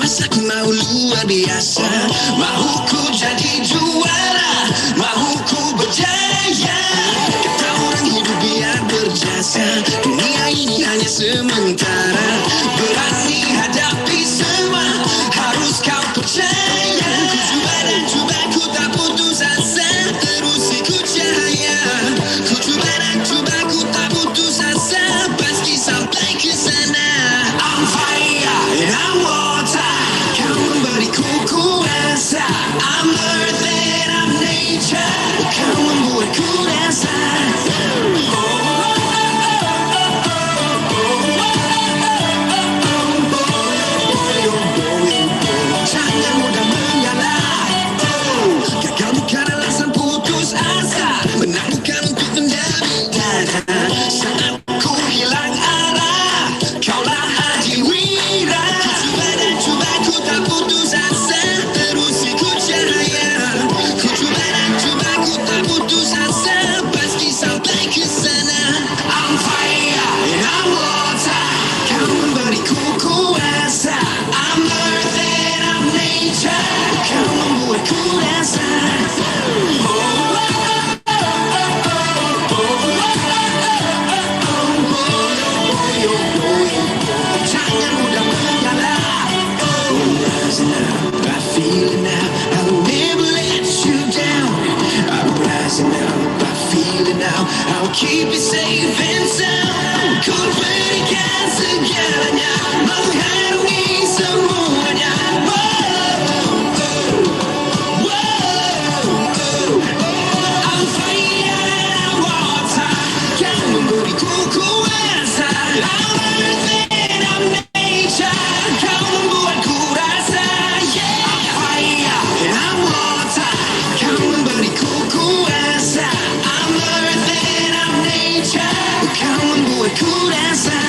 Lagi mau luar biasa, mau ku jadi juara, mau ku berjaya. Kata orang hidup biar berjasa, dunia ini hanya sementara. Berani hadapi semua, harus kau percaya. Ku coba dan coba, ku tak putus asa, terus ikut cahaya. Ku coba dan coba, ku tak putus asa, pasti sampai ke sana. I'm fire and I'm water, kau memberiku kuasa. I'm earth and I'm nature, kau membuatku rasa. Jangan mudah menyerah, gagal bukan alasan putus asa, menang bukan untuk menjadi dana. Saat ku hilang arah, kaulah adiwira. Ku coba dan coba, ku tak putus asa, terus ikut cahaya. Ku coba dan coba, ku tak putus asa, pasti sampai ke sana. I'm fire and I'm water, kau memberiku kuasa. I'm earth and I'm nature, kau membuatku rasa. Jangan mudah menyerah. Rising up, I feel it now, I will never let you down. I'm rising up, I feel it now, I'll keep you safe and sound. Ku berikan segalanya, mengharungi semuanya. I'm fire and water, kau memberiku kuasa. I'm earth and I'm nature, kau membuatku rasa. Yeah, I'm fire and I'm water, kau memberiku kuasa. I'm earth and I'm nature, kau membuatku rasa.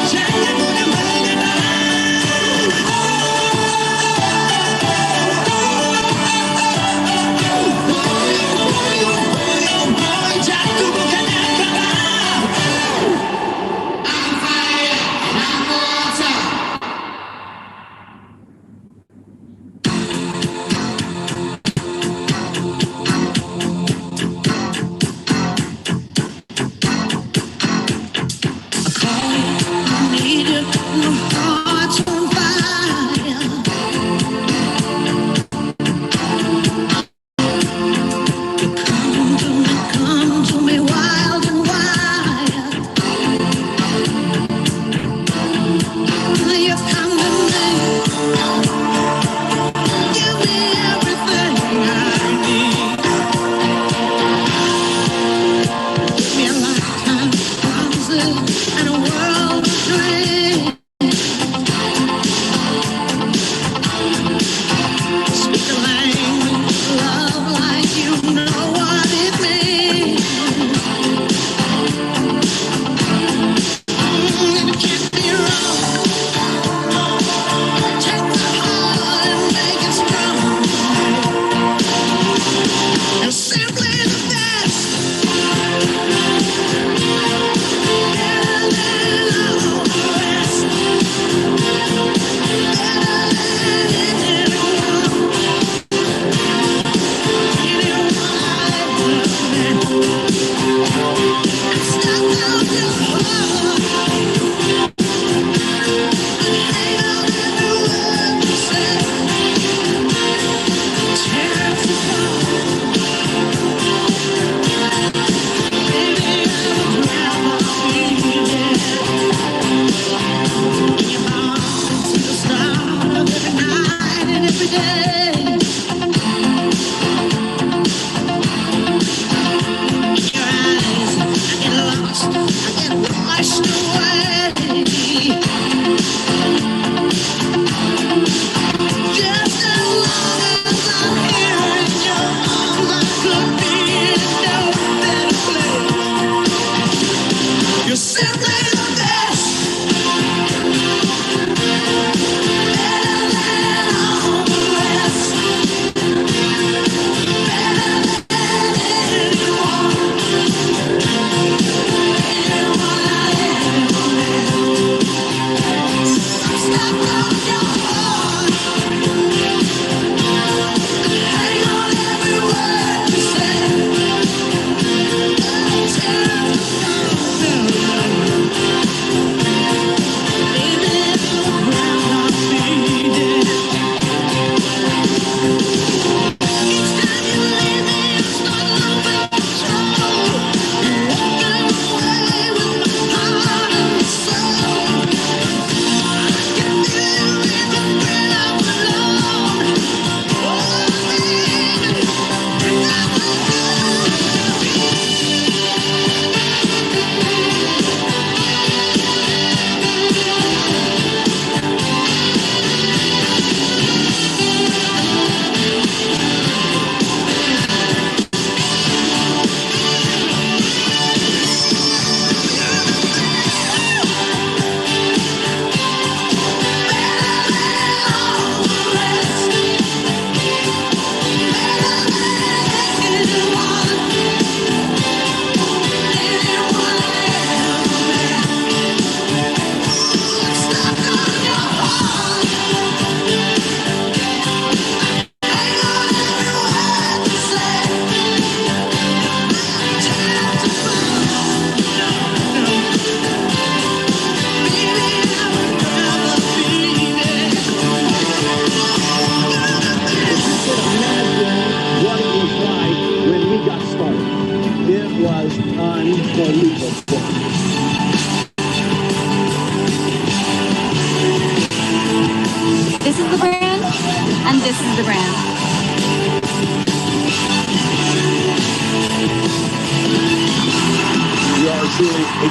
Jangan mudah menyerah, jatuh bukannya kalah. I'm fire and I'm water.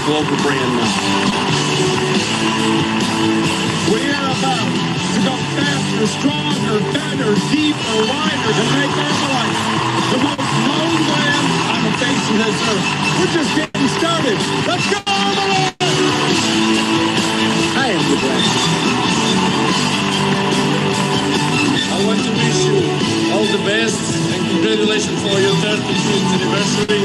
global brand now. We are about to go faster, stronger, better, deeper, wider, to make Herbalife the most known brand on the face of this earth. We're just getting started. Let's go, Herbalife! I am the brand. I want to wish you all the best and congratulations for your 35th anniversary.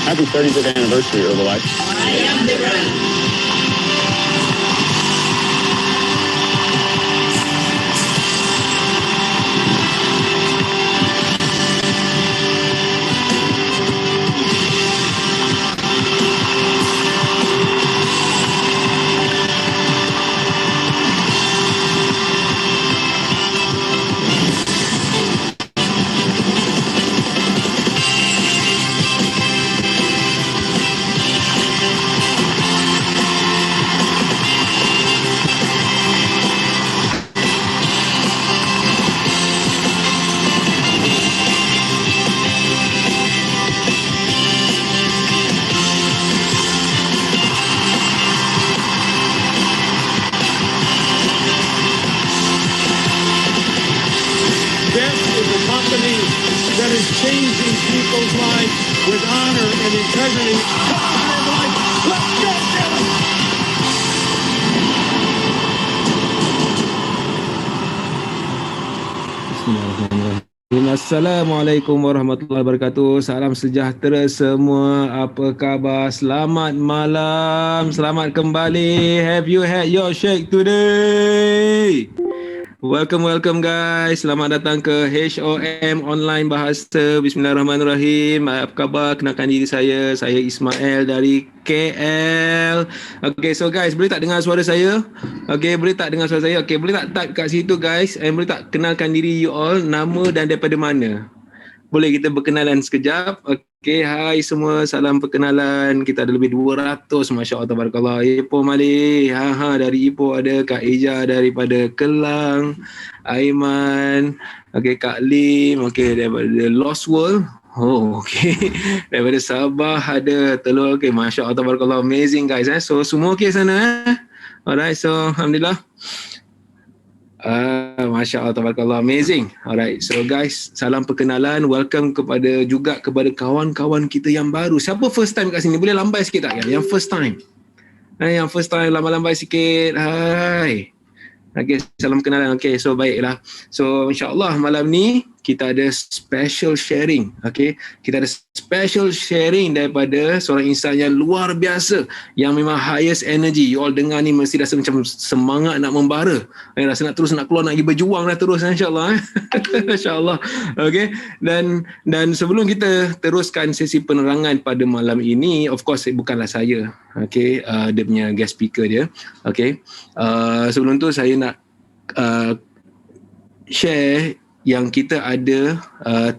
Happy 35th anniversary, Herbalife. I am the brand. That is changing people's lives with honor and integrity. Come on, Herbalife, let's go get 'em! Bismillahirrahmanirrahim. Assalamualaikum warahmatullahi wabarakatuh. Salam sejahtera semua. Apa khabar? Selamat malam. Selamat kembali. Have you had your shake today? Welcome guys. Selamat datang ke HOM Online Bahasa. Bismillahirrahmanirrahim. Apa khabar? Kenalkan diri saya. Saya Ismail dari KL. Okay, so guys, boleh tak dengar suara saya? Okay, boleh tak dengar suara saya? Okay, boleh tak type kat situ guys? And boleh tak kenalkan diri you all, nama dan daripada mana? Boleh kita berkenalan sekejap? Okay, hai semua, salam perkenalan. Kita ada lebih 200, Masya Allah, tabarakallah. Ipoh Malik, dari Ipoh ada Kak Eja daripada Kelang, Aiman, okay, Kak Lim, okay, daripada Lost World. Oh, okay. Daripada Sabah ada Telur, okay, Masya Allah, tabarakallah. Amazing guys. So, semua okay sana? Alright, so Alhamdulillah. Masya Allah, tabarakallah, amazing. Alright, so guys, salam perkenalan, welcome kepada kawan-kawan kita yang baru. Siapa first time kat sini? Boleh lambai sikit tak? Yang first time. Yang first time, lambai sikit. Hai. Okay, salam perkenalan. Okay, so baiklah. So insyaAllah malam ni kita ada special sharing. Okay, kita ada special sharing daripada seorang insan yang luar biasa, yang memang highest energy. You all dengar ni mesti rasa macam semangat nak membara, rasa nak terus nak keluar, nak pergi berjuang dah terus, insyaAllah. InsyaAllah. Okay, dan sebelum kita teruskan sesi penerangan pada malam ini, of course bukanlah saya, okay, dia punya guest speaker dia. Okay, sebelum tu saya nak share yang kita ada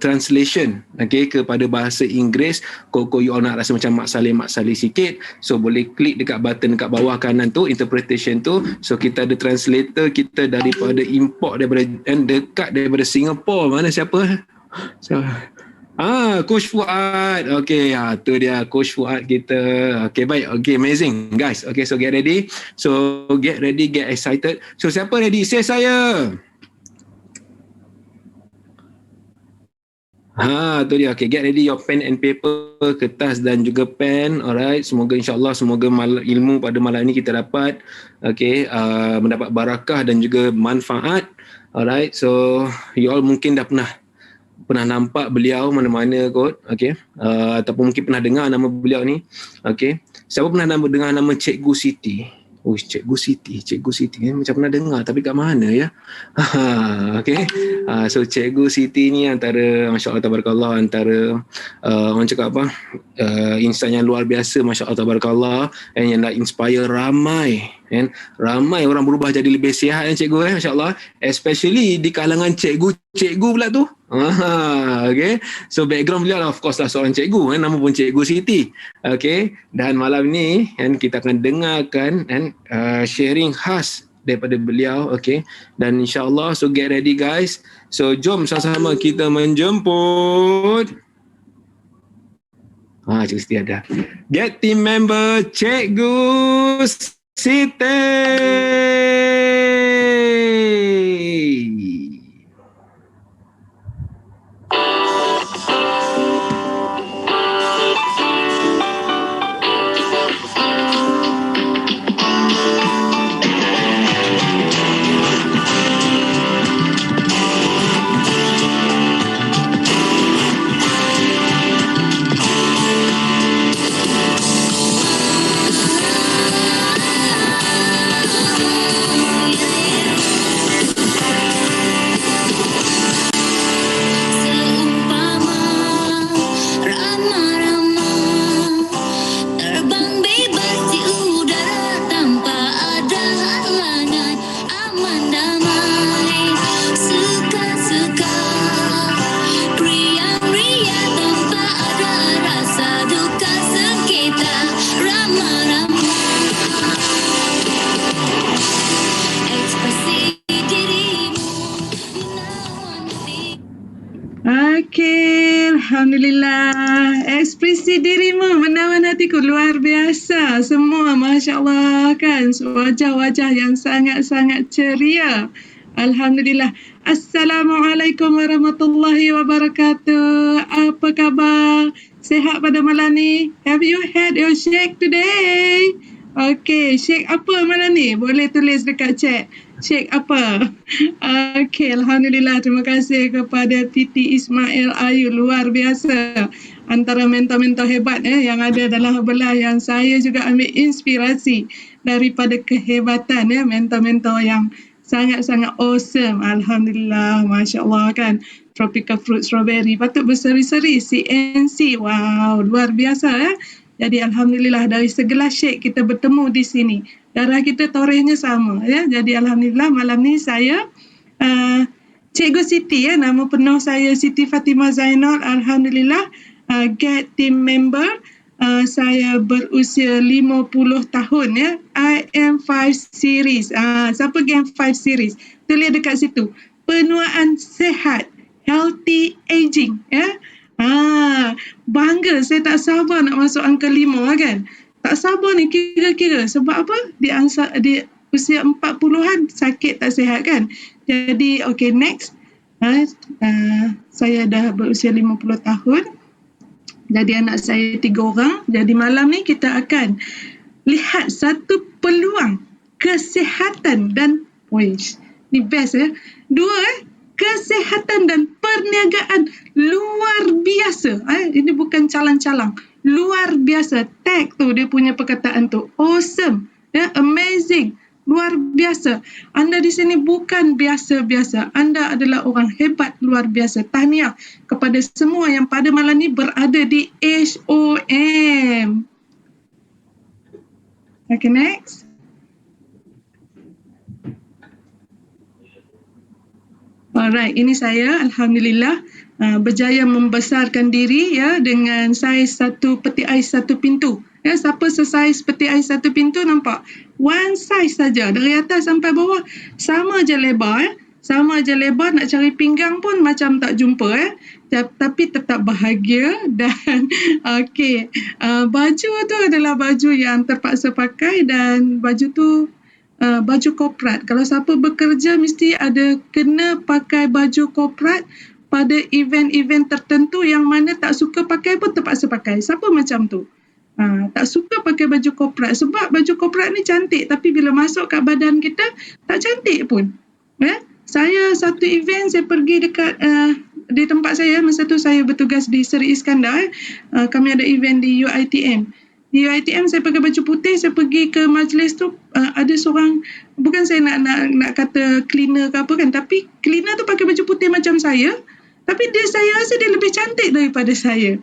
translation, okay, kepada bahasa Inggeris. Kok you all nak rasa macam mak saleh sikit, so boleh klik dekat button dekat bawah kanan tu, interpretation tu. So kita ada translator kita daripada import daripada dekat daripada Singapore. Mana siapa? Coach Fuad. Okay, tu dia Coach Fuad kita. Okay, baik. Okay, amazing guys. Okay, so get ready. So get ready, get excited. So siapa ready? Say saya. Tu dia. Okay, get ready your pen and paper, kertas dan juga pen. Alright, semoga insyaAllah, semoga ilmu pada malam ini kita dapat, okay, mendapat barakah dan juga manfaat. Alright, so you all mungkin dah pernah nampak beliau mana-mana kot, okay, ataupun mungkin pernah dengar nama beliau ni. Okay, siapa pernah dengar nama Cikgu Siti? Cikgu Siti macam pernah dengar, tapi kat mana ya? Okay, so Cikgu Siti ni antara, Masya Allah Tabarakallah, antara orang cakap apa, insan yang luar biasa, Masya Allah Tabarakallah, yang dah inspire ramai orang berubah jadi lebih sihat, cikgu, Masya Allah, especially di kalangan cikgu pula tu. Okay, so background beliau of course lah seorang cikgu, nama pun Cikgu Siti. Okay, dan malam ni kita akan dengarkan sharing khas daripada beliau. Okay, dan insyaAllah, so get ready guys. So jom sama-sama kita menjemput Cikgu Siti ada. Get team member Cikgu Siti. Alhamdulillah, ekspresi dirimu menawan hatiku, luar biasa. Semua Masya Allah kan, wajah-wajah yang sangat-sangat ceria. Alhamdulillah. Assalamualaikum warahmatullahi wabarakatuh. Apa khabar? Sihat pada malam ni? Have you had your shake today? Okay, shake apa malam ni? Boleh tulis dekat chat. Shake apa? Okay, Alhamdulillah. Terima kasih kepada Titi Ismail Ayu. Luar biasa. Antara mentor-mentor hebat yang ada dalam Herbalife, yang saya juga ambil inspirasi daripada kehebatan mentor-mentor yang sangat-sangat awesome. Alhamdulillah. Masya Allah kan. Tropical Fruit Strawberry. Patut berseri-seri. CNC. Wow, luar biasa Jadi Alhamdulillah, dari segelas shake kita bertemu di sini. Darah kita torehnya sama Jadi Alhamdulillah, malam ni saya Cikgu Siti nama penuh saya Siti Fatimah Zainal. Alhamdulillah, GET team member. Saya berusia 50 tahun IM5 series. Siapa game 5 series? Tulis dekat situ. Penuaan sehat, healthy aging bangga. Saya tak sabar nak masuk angka 5 kan. Tak sabar ni kira-kira. Sebab apa? Di usia 40-an sakit tak sihat kan. Jadi okay, next. Saya dah berusia 50 tahun. Jadi anak saya 3 orang. Jadi malam ni kita akan lihat satu peluang kesihatan dan ni best 2 kesihatan dan perniagaan luar biasa. Ini bukan calang-calang, luar biasa. Tag tu dia punya perkataan tu, awesome, amazing, luar biasa. Anda di sini bukan biasa-biasa. Anda adalah orang hebat, luar biasa. Tahniah kepada semua yang pada malam ni berada di HOM. Okay, next. Alright, ini saya Alhamdulillah berjaya membesarkan diri ya dengan saiz satu peti ais satu pintu. Ya, siapa sesaiz peti ais satu pintu nampak? One size saja dari atas sampai bawah sama je lebar sama je lebar, nak cari pinggang pun macam tak jumpa tapi tetap bahagia dan okey. Baju tu adalah baju yang terpaksa pakai dan baju tu baju korporat. Kalau siapa bekerja mesti ada kena pakai baju korporat pada event-event tertentu yang mana tak suka pakai pun terpaksa pakai. Siapa macam tu? Tak suka pakai baju korporat sebab baju korporat ni cantik tapi bila masuk kat badan kita tak cantik pun. Saya satu event saya pergi dekat di tempat saya, masa tu saya bertugas di Seri Iskandar. Kami ada event di UiTM. Di UiTM saya pakai baju putih, saya pergi ke majlis tu, ada seorang, bukan saya nak kata cleaner ke apa kan, tapi cleaner tu pakai baju putih macam saya, tapi saya rasa dia lebih cantik daripada saya.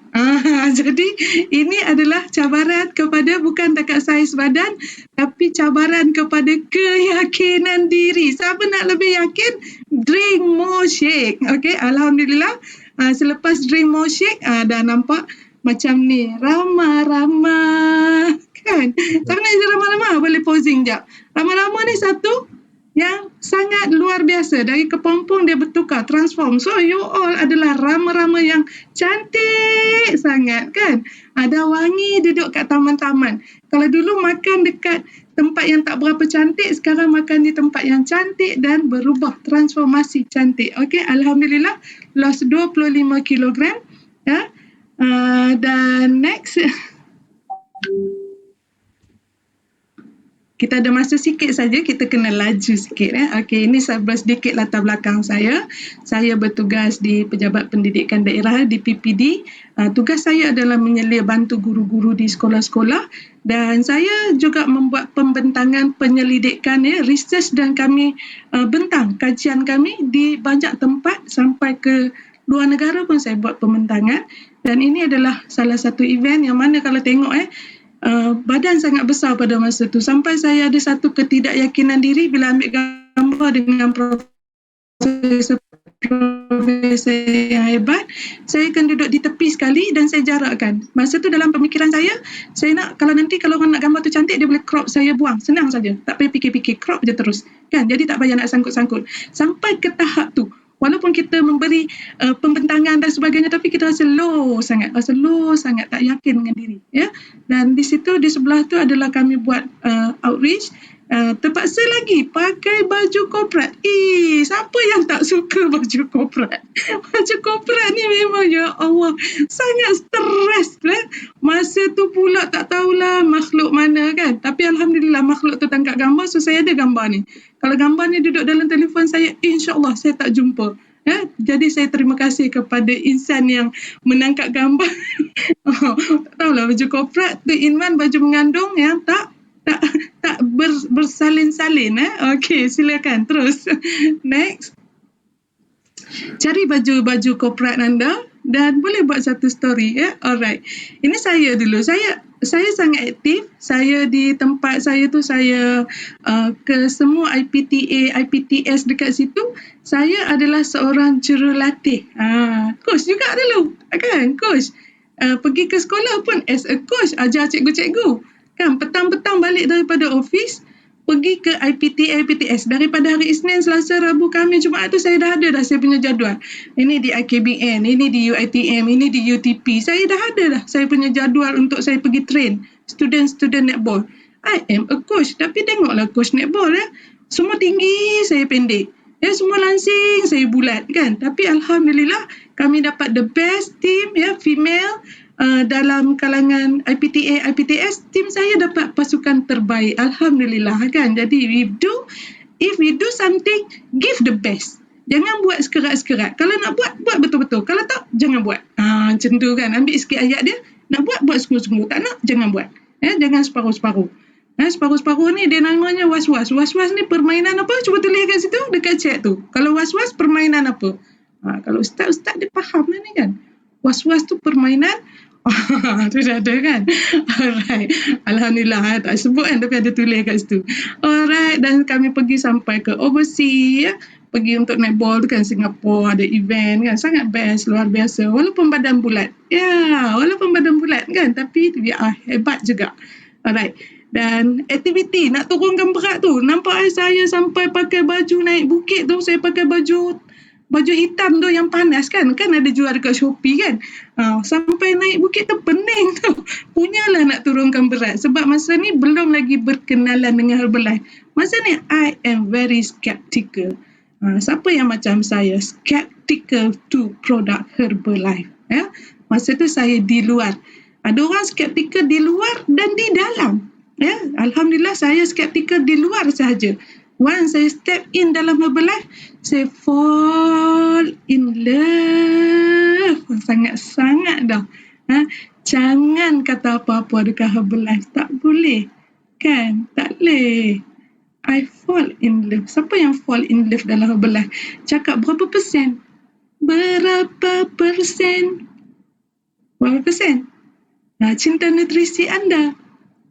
Jadi ini adalah cabaran kepada bukan dekat saiz badan, tapi cabaran kepada keyakinan diri. Siapa nak lebih yakin? Drink more shake. Okay, Alhamdulillah. Selepas drink more shake, dah nampak macam ni, ramah-ramah kan. Siapa nak jadi ramah-ramah? Boleh posing jap. Ramah-ramah ni satu yang sangat luar biasa. Dari kepompong dia bertukar, transform. So you all adalah ramah-ramah yang cantik sangat kan. Ada wangi duduk kat taman-taman. Kalau dulu makan dekat tempat yang tak berapa cantik, sekarang makan di tempat yang cantik dan berubah, transformasi cantik. Okay, Alhamdulillah lost 25 kilogram ya. Dan next, kita ada masa sikit saja, kita kena laju sikit. Okey, ini sedikit latar belakang saya. Saya bertugas di Pejabat Pendidikan Daerah di PPD. Tugas saya adalah menyelia bantu guru-guru di sekolah-sekolah dan saya juga membuat pembentangan penyelidikan research dan kami bentang kajian kami di banyak tempat sampai ke luar negara pun saya buat pembentangan. Dan ini adalah salah satu event yang mana kalau tengok badan sangat besar pada masa tu. Sampai saya ada satu ketidakyakinan diri bila ambil gambar dengan profesor yang hebat. Saya akan duduk di tepi sekali dan saya jarakkan. Masa tu dalam pemikiran saya nak kalau orang nak gambar tu cantik, dia boleh crop, saya buang. Senang saja. Tak payah fikir-fikir, crop je terus. Kan? Jadi tak payah nak sangkut-sangkut. Sampai ke tahap tu. Walaupun kita memberi pembentangan dan sebagainya, tapi kita rasa low sangat, tak yakin dengan diri. Ya? Dan di situ, di sebelah tu adalah kami buat outreach. Terpaksa lagi pakai baju korporat. Siapa yang tak suka baju korporat? Baju korporat ni memang, ya Allah, sangat stres. Masa tu pula tak tahulah makhluk mana kan. Tapi Alhamdulillah makhluk tu tangkap gambar, so saya ada gambar ni. Kalau gambar ni duduk dalam telefon saya, insyaAllah saya tak jumpa. Jadi saya terima kasih kepada insan yang menangkap gambar. Tak tahulah baju korporat tu Inman baju mengandung yang tak bersalin-salin. Okey, silakan terus. Next. Cari baju korporat anda dan boleh buat satu story. Alright. Ini saya dulu. Saya sangat aktif. Saya di tempat saya tu, saya ke semua IPTA, IPTS dekat situ. Saya adalah seorang jurulatih. Coach juga dulu. Kan, coach. Pergi ke sekolah pun as a coach, ajar cikgu-cikgu. Kan, petang-petang balik daripada office, pergi ke IPTA, IPTS. Daripada hari Isnin, Selasa, Rabu, Khamis, Jumaat tu saya dah ada saya punya jadual. Ini di IKBN, ini di UiTM, ini di UTP. Saya dah ada saya punya jadual untuk saya pergi train student netball. I am a coach. Tapi tengoklah coach netball semua tinggi, saya pendek. Semua langsing, saya bulat kan. Tapi Alhamdulillah kami dapat the best team female dalam kalangan IPTA, IPTS. Tim saya dapat pasukan terbaik. Alhamdulillah kan. Jadi if we do something, give the best. Jangan buat sekerat-sekerat. Kalau nak buat, buat betul-betul. Kalau tak, jangan buat. Macam tu kan. Ambil sikit ayat dia. Nak buat, buat sungguh-sungguh. Tak nak, jangan buat. Jangan separuh-separuh. Separuh-separuh ni dia namanya was-was. Was-was ni permainan apa? Cuba tulis kat situ, dekat chat tu. Kalau was-was, permainan apa? Kalau ustaz-ustaz dia faham lah ni kan. Was-was tu permainan. Tu dah ada kan. Alright. Alhamdulillah. Tak sebut kan, tapi ada tulis kat situ. Alright. Dan kami pergi sampai ke overseas. Pergi untuk netball tu kan, Singapura ada event kan. Sangat best, luar biasa. Walaupun badan bulat. Walaupun badan bulat kan. Tapi dia hebat juga. Alright. Dan aktiviti nak turunkan berat tu. Nampak saya sampai pakai baju naik bukit tu. Saya pakai baju hitam tu yang panas kan. Kan ada jual dekat Shopee kan. Sampai naik bukit tu pening tu. Punyalah nak turunkan berat. Sebab masa ni belum lagi berkenalan dengan Herbalife. Masa ni I am very skeptical. Siapa yang macam saya skeptical to produk Herbalife. Masa tu saya di luar. Ada orang skeptical di luar dan di dalam. Alhamdulillah saya skeptical di luar sahaja. Once saya step in dalam Herbalife, saya fall in love. Sangat-sangat dah. Jangan kata apa-apa dekat Herbalife. Tak boleh. Kan? Tak boleh. I fall in love. Siapa yang fall in love dalam Herbalife? Cakap berapa persen? Berapa persen? Berapa persen? Cinta nutrisi anda.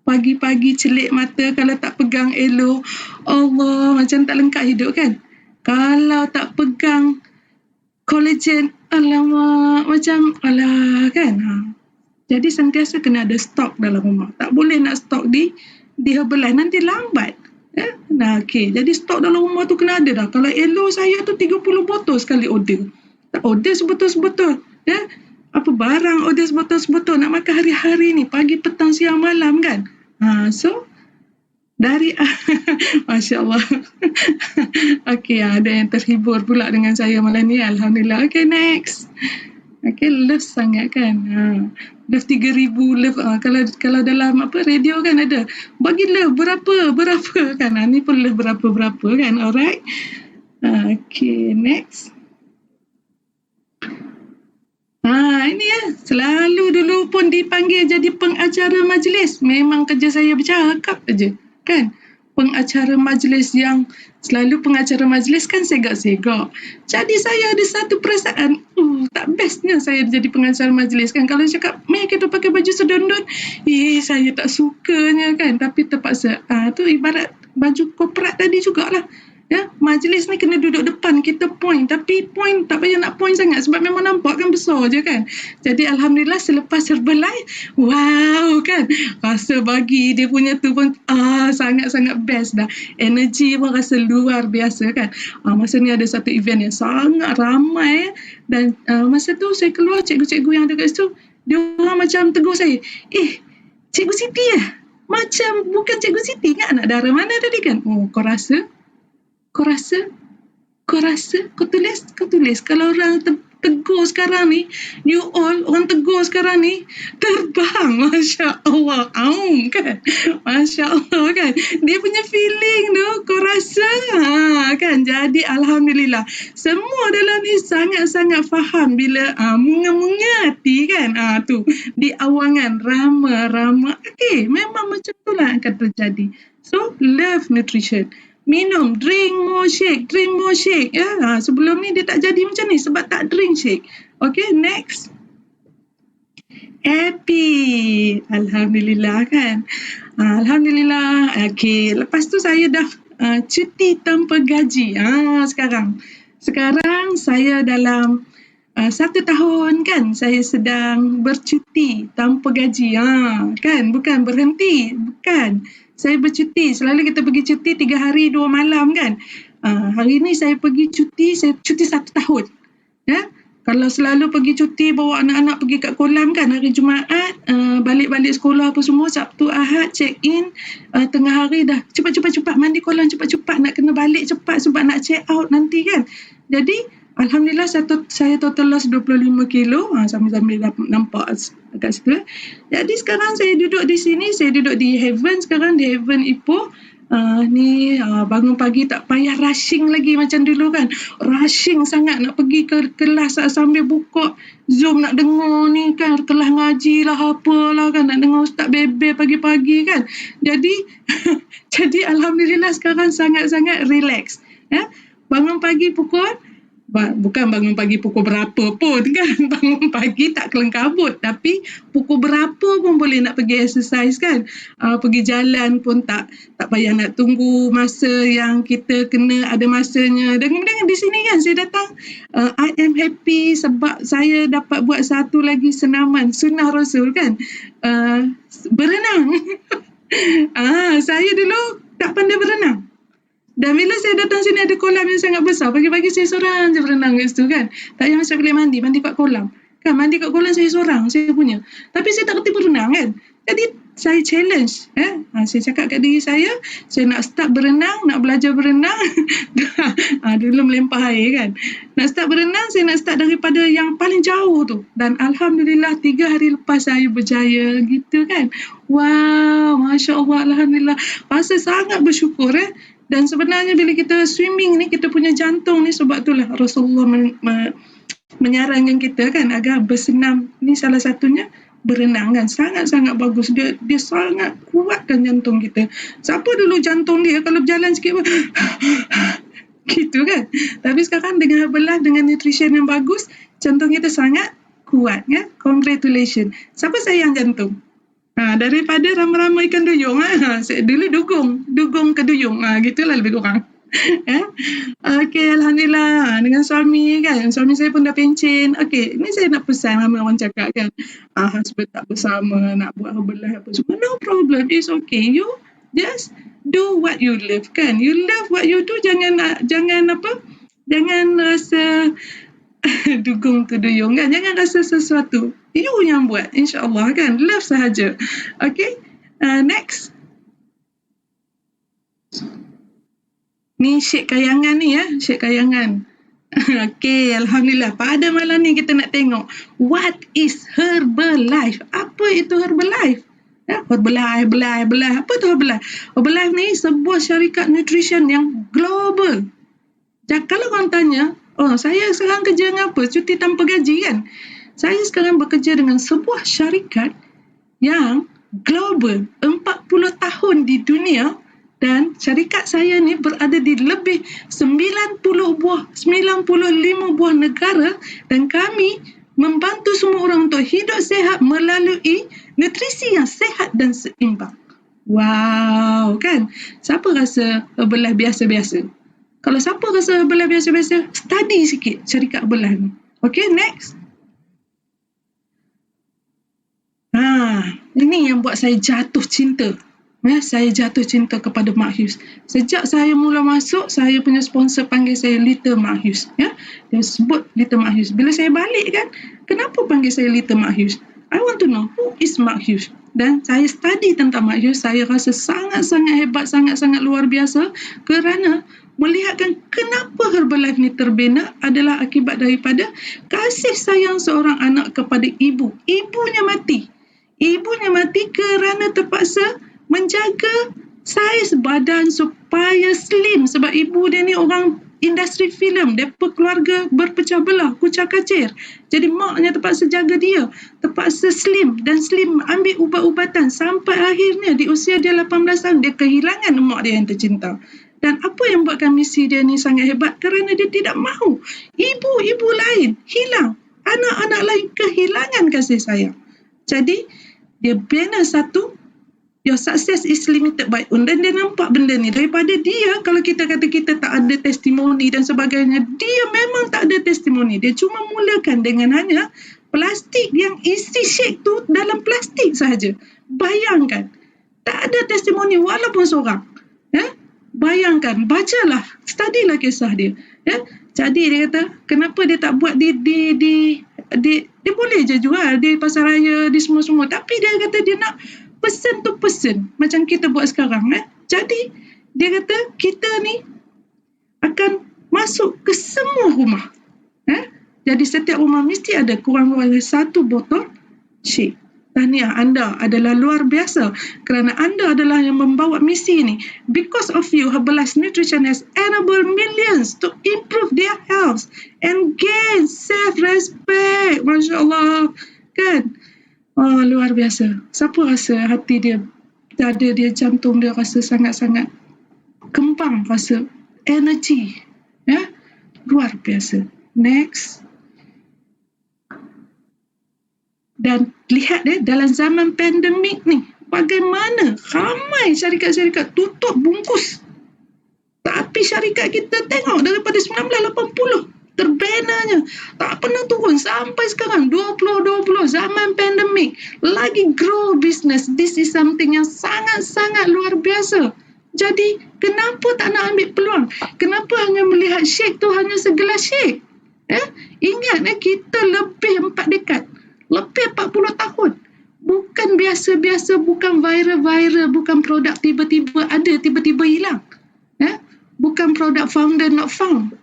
Pagi-pagi celik mata kalau tak pegang elok. Allah, macam tak lengkap hidup kan? Kalau tak pegang collagen, alamak, macam alah kan? Jadi sentiasa kena ada stok dalam rumah. Tak boleh nak stok di Herbalife, nanti lambat. Okey. Jadi stok dalam rumah tu kena ada dah. Kalau elo saya tu 30 botol sekali order. Tak order sebetul-sebetul. Apa barang order sebetul-sebetul. Nak makan hari-hari ni. Pagi, petang, siang, malam kan. So, dari Masya Allah. Okey, ada yang terhibur pula dengan saya malam ni. Alhamdulillah. Okey, next. Okey, love sangat kan. Love 3,000 love. Kalau dalam radio kan ada. Bagi love berapa kan. Ni pun love berapa kan. Alright. Okey, next. Ini selalu dulu pun dipanggil jadi pengacara majlis. Memang kerja saya bercakap aja kan. Pengacara majlis yang selalu pengacara majlis kan segak-segak. Jadi saya ada satu perasaan, tak bestnya saya jadi pengacara majlis kan. Kalau cakap, meh kita pakai baju sedondon, saya tak sukanya kan. Tapi terpaksa. Tu ibarat baju korporat tadi jugalah. Majlis ni kena duduk depan, kita point. Tapi point tak payah nak point sangat sebab memang nampak kan besar je kan. Jadi Alhamdulillah selepas Herbalife, wow kan. Rasa bagi dia punya tu pun sangat-sangat best dah. Energi pun rasa luar biasa kan. Masa ni ada satu event yang sangat ramai. Dan masa tu saya keluar, cikgu-cikgu yang ada kat situ, dia orang macam tegur saya. Cikgu Siti macam bukan Cikgu Siti kan, anak dara mana tadi kan. Kau rasa? Kau tulis. Kalau orang tegur sekarang ni, you all, orang tegur sekarang ni, terbang. Masya Allah. Kan? Masya Allah kan. Dia punya feeling tu, kau rasa? Kan? Jadi Alhamdulillah. Semua dalam ni sangat-sangat faham bila munga-munga hati kan. Tu. Di awangan, rama-rama. Okay, memang macam tu lah akan terjadi. So, love nutrition. Minum, drink more shake. Sebelum ni dia tak jadi macam ni sebab tak drink shake. Okay, next. Happy. Alhamdulillah kan. Alhamdulillah. Okay, lepas tu saya dah cuti tanpa gaji. Sekarang saya dalam 1 tahun kan saya sedang bercuti tanpa gaji. Kan, bukan berhenti, bukan. Saya bercuti, selalu kita pergi cuti 3 hari 2 malam kan. Hari ni saya pergi cuti, saya cuti 1 tahun. Kalau selalu pergi cuti bawa anak-anak pergi kat kolam kan, hari Jumaat, balik-balik sekolah apa semua, Sabtu, Ahad, check in, tengah hari dah cepat mandi kolam, cepat-cepat nak kena balik cepat sebab nak check out nanti kan. Jadi Alhamdulillah saya total loss 25 kilo sambil-sambil nampak kat situ. Jadi sekarang saya duduk di sini, saya duduk di Heaven sekarang, di Heaven Ipoh. Bangun pagi tak payah rushing lagi macam dulu kan. Rushing sangat nak pergi ke kelas sambil buka Zoom nak dengar ni kan, kelas ngaji lah apalah kan, nak dengar Ustaz Bebe pagi-pagi kan. Jadi jadi alhamdulillah sekarang sangat-sangat relax. Bangun pagi bukan bangun pagi pukul berapa pun kan, bangun pagi tak kelengkabut, tapi pukul berapa pun boleh nak pergi exercise kan. Pergi jalan pun tak payah nak tunggu masa yang kita kena ada masanya. Dan kemudian di sini kan saya datang, I am happy sebab saya dapat buat satu lagi senaman sunnah Rasul kan, berenang. Saya dulu tak pandai berenang. Dan bila saya datang sini ada kolam yang sangat besar, pagi-pagi saya seorang je berenang kat situ kan. Tak payah macam bilik mandi kat kolam. Kan mandi kat kolam saya seorang, saya punya. Tapi saya tak kerti berenang kan. Jadi saya challenge. Saya cakap kat diri saya nak start berenang, nak belajar berenang. Dulu melempah air kan. Nak start berenang, saya nak start daripada yang paling jauh tu. Dan alhamdulillah 3 hari lepas saya berjaya gitu kan. Wow, Masya Allah, alhamdulillah. Rasa sangat bersyukur Dan sebenarnya bila kita swimming ni, kita punya jantung ni, sebab itulah Rasulullah menyarankan kita kan agar bersenam. Ni salah satunya berenang kan. Sangat-sangat bagus. Dia sangat kuatkan jantung kita. Siapa dulu jantung dia kalau berjalan sikit pun gitu kan. Tapi sekarang dengan Herbalife, dengan nutrition yang bagus, jantung kita sangat kuat ya. Congratulations. Siapa sayang jantung? Daripada ramai-ramai ikan duyung, dulu dugong ke duyung, gitulah lebih kurang. Okey, alhamdulillah dengan suami kan. Suami saya pun dah pencen. Okey, ni saya nak pesan, ramai orang cakap kan, husband tak bersama, nak buat Herbalife apa semua. No problem, it's okay. You just do what you love kan. You love what you do, jangan rasa dugong ke duyung kan. Jangan rasa sesuatu. You yang buat, insyaAllah kan. Love sahaja. Okay. Next. Ni Syed Kayangan ni ya. Syed Kayangan. Okay, alhamdulillah. Pada malam ni kita nak tengok what is Herbalife. Apa itu Herbalife? Herbalife. Apa tu Herbalife? Herbalife ni sebuah syarikat nutrition yang global. Kalau orang tanya, saya sekarang kerja dengan apa? Cuti tanpa gaji kan? Saya sekarang bekerja dengan sebuah syarikat yang global, 40 tahun di dunia, dan syarikat saya ni berada di lebih 95 buah negara, dan kami membantu semua orang untuk hidup sihat melalui nutrisi yang sihat dan seimbang. Wow, kan? Siapa rasa Herbalife biasa-biasa? Kalau siapa rasa Herbalife biasa-biasa, study sikit syarikat Herbalife ni. Okay, next. Ini yang buat saya jatuh cinta. Saya jatuh cinta kepada Mak Hughes. Sejak saya mula masuk, saya punya sponsor panggil saya Little Mak Hughes. Dia sebut Little Mak Hughes. Bila saya balik kan, kenapa panggil saya Little Mak Hughes? I want to know who is Mak Hughes. Dan saya study tentang Mak Hughes. Saya rasa sangat-sangat hebat, sangat-sangat luar biasa, kerana melihatkan kenapa Herbalife ni terbina adalah akibat daripada kasih sayang seorang anak kepada ibu. Ibunya mati kerana terpaksa menjaga saiz badan supaya slim, sebab ibu dia ni orang industri filem, depa keluarga berpecah belah, kucak-kacir. Jadi maknya terpaksa jaga dia, terpaksa slim, ambil ubat-ubatan sampai akhirnya di usia dia 18 tahun dia kehilangan mak dia yang tercinta. Dan apa yang buatkan misi dia ni sangat hebat? Kerana dia tidak mahu ibu-ibu lain hilang, anak-anak lain kehilangan kasih sayang. Jadi dia bina satu, your success is limited by own. Dan dia nampak benda ni daripada dia. Kalau kita kata kita tak ada testimoni dan sebagainya, dia memang tak ada testimoni. Dia cuma mulakan dengan hanya plastik yang isi shake tu dalam plastik sahaja. Bayangkan, tak ada testimoni walaupun seorang. Bayangkan, bacalah, studilah kisah dia. Jadi dia kata, kenapa dia tak buat dia boleh je jual di pasar raya, di semua-semua. Tapi dia kata dia nak person to person macam kita buat sekarang. Jadi dia kata kita ni akan masuk ke semua rumah. Jadi setiap rumah mesti ada kurang-kurangnya 1 botol shake. Tahniah, anda adalah luar biasa kerana anda adalah yang membawa misi ini. Because of you, Herbalife Nutrition has enabled millions to improve their health and gain self-respect. Masya Allah, kan? Oh, luar biasa. Siapa rasa hati dia, dada dia, jantung dia rasa sangat-sangat kembang, rasa energy. Ya? Luar biasa. Next. Dan lihat dalam zaman pandemik ni, bagaimana ramai syarikat-syarikat tutup bungkus. Tapi syarikat kita tengok daripada 1980, terbenanya, tak pernah turun sampai sekarang, 2020, zaman pandemik, lagi grow business. This is something yang sangat-sangat luar biasa. Jadi, kenapa tak nak ambil peluang? Kenapa hanya melihat shake tu hanya segelas shake? Ingat, kita lebih 4 dekad. Lebih 40 tahun. Bukan biasa-biasa, bukan viral-viral, bukan produk tiba-tiba ada, tiba-tiba hilang. Bukan produk founder not found.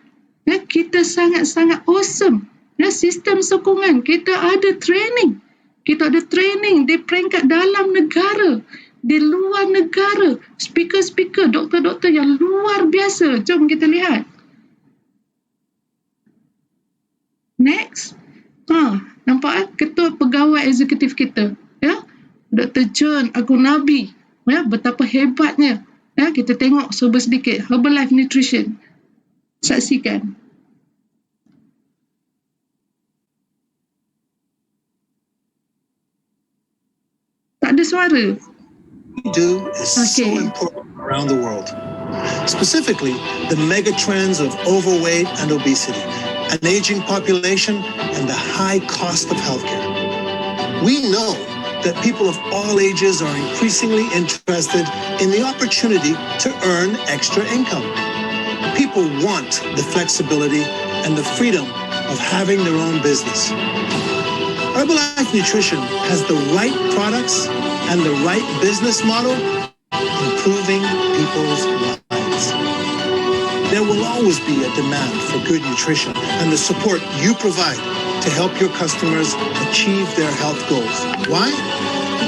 Kita sangat-sangat awesome. Sistem sokongan, kita ada training. Kita ada training di peringkat dalam negara, di luar negara. Speaker-speaker, doktor-doktor yang luar biasa. Jom kita lihat. Next. Nampak ketua pegawai eksekutif kita, Dr. John Agunabi, betapa hebatnya. Kita tengok sedikit Herbalife Nutrition. Saksikan. Tak ada suara. Do is so important around the world. Specifically, the mega trends of overweight and obesity, an aging population, and the high cost of healthcare. We know that people of all ages are increasingly interested in the opportunity to earn extra income. People want the flexibility and the freedom of having their own business. Herbalife Nutrition has the right products and the right business model, improving people's lives. There will always be a demand for good nutrition and the support you provide to help your customers achieve their health goals. Why?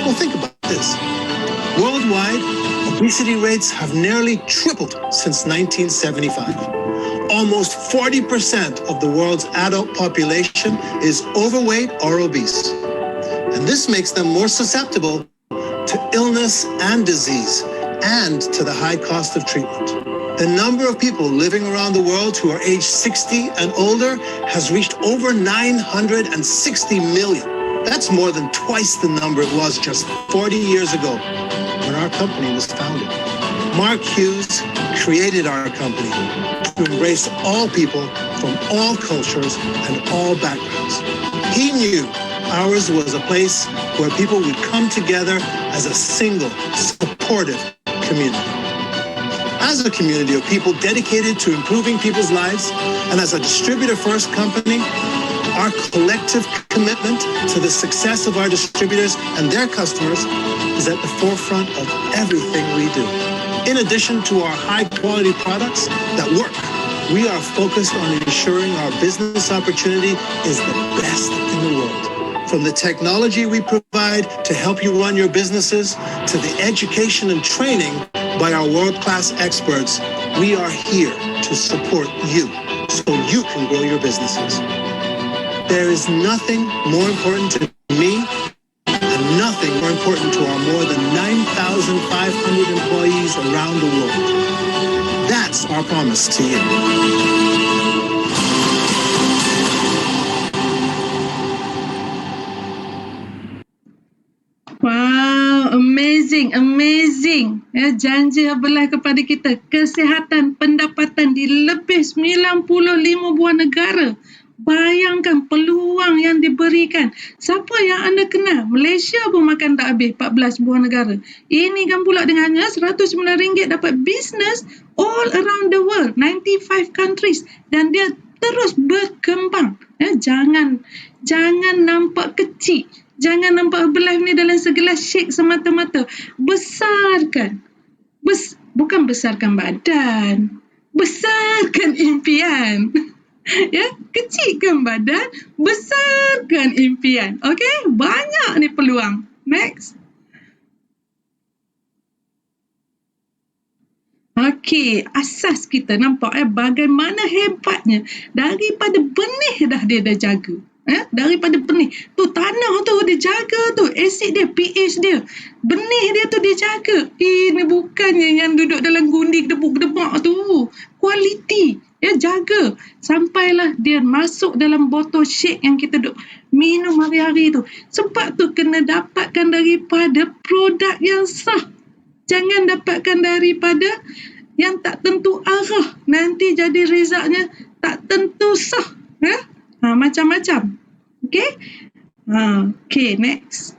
Well, think about this. Worldwide, obesity rates have nearly tripled since 1975. Almost 40% of the world's adult population is overweight or obese. And this makes them more susceptible to illness and disease and to the high cost of treatment. The number of people living around the world who are age 60 and older has reached over 960 million. That's more than twice the number it was just 40 years ago when our company was founded. Mark Hughes created our company to embrace all people from all cultures and all backgrounds. He knew ours was a place where people would come together as a single, supportive community. As a community of people dedicated to improving people's lives, and as a distributor-first company, our collective commitment to the success of our distributors and their customers is at the forefront of everything we do. In addition to our high-quality products that work, we are focused on ensuring our business opportunity is the best in the world. From the technology we provide to help you run your businesses, to the education and training by our world-class experts, we are here to support you so you can grow your businesses. There is nothing more important to me and nothing more important to our more than 9,500 employees around the world. That's our promise to you. Wow, amazing. Janji Herbalife kepada kita, kesihatan, pendapatan di lebih 95 buah negara. Bayangkan peluang yang diberikan. Siapa yang anda kenal? Malaysia pun makan tak habis 14 buah negara. Ini kan pula dengannya RM109 dapat bisnes all around the world, 95 countries. Dan dia terus berkembang. Jangan nampak kecil. Jangan nampak Herbalife ni dalam segelas shake semata-mata. Besarkan. Bukan besarkan badan. Besarkan impian. Kecilkan badan, besarkan impian. Okey? Banyak ni peluang. Next. Okey, asas kita nampak bagaimana hebatnya. Daripada benih dah dia dah jaga. Daripada benih. Tu tanah tu dia jaga tu. Asid dia, pH dia. Benih dia tu dia jaga. Ini bukannya yang duduk dalam gundi gedebuk-gedebak tu. Kualiti. Jaga. Sampailah dia masuk dalam botol shake yang kita duk minum hari-hari tu. Sebab tu kena dapatkan daripada produk yang sah. Jangan dapatkan daripada yang tak tentu arah. Nanti jadi resultnya tak tentu sah. Macam-macam. Okay? Okay, next.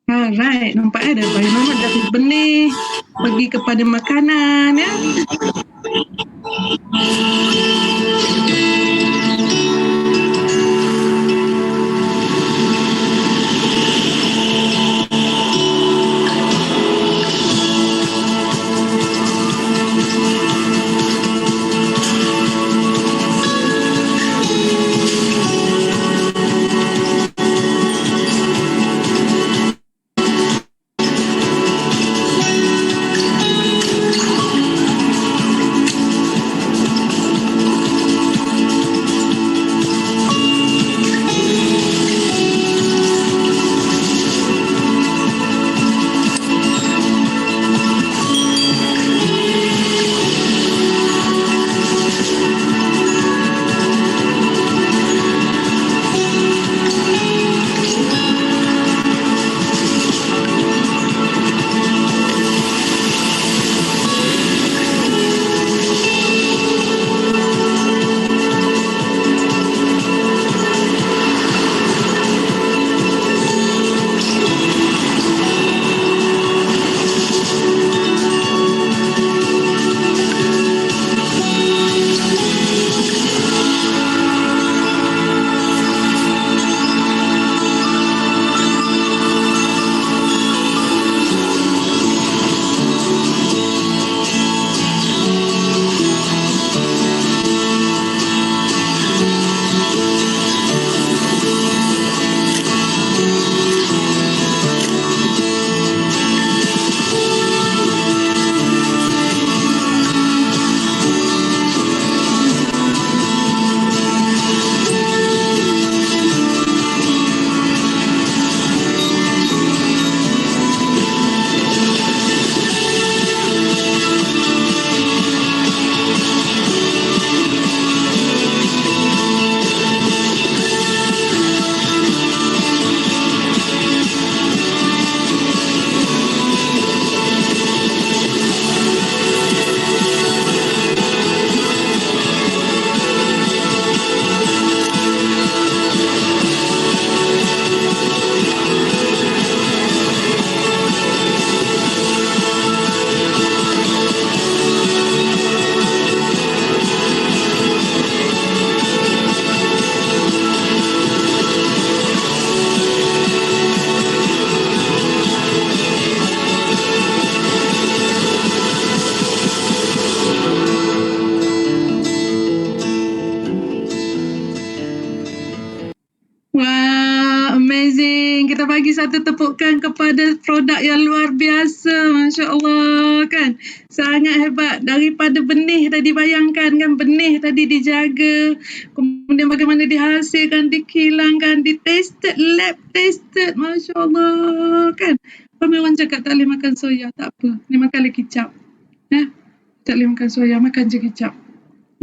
Alright, nampak dah bagaimana dari benih pergi kepada makanan, ya. Wah, amazing. Kita bagi satu tepukan kepada produk yang luar biasa. Masya Allah, kan? Sangat hebat. Daripada benih tadi, bayangkan kan, benih tadi dijaga. Kemudian bagaimana dihasilkan, dikilangkan, ditested, lab tested. Masya Allah, kan? Ramai orang cakap tak boleh makan soya. Tak apa. Ni makanlah kicap. Tak boleh makan soya, makan je kicap.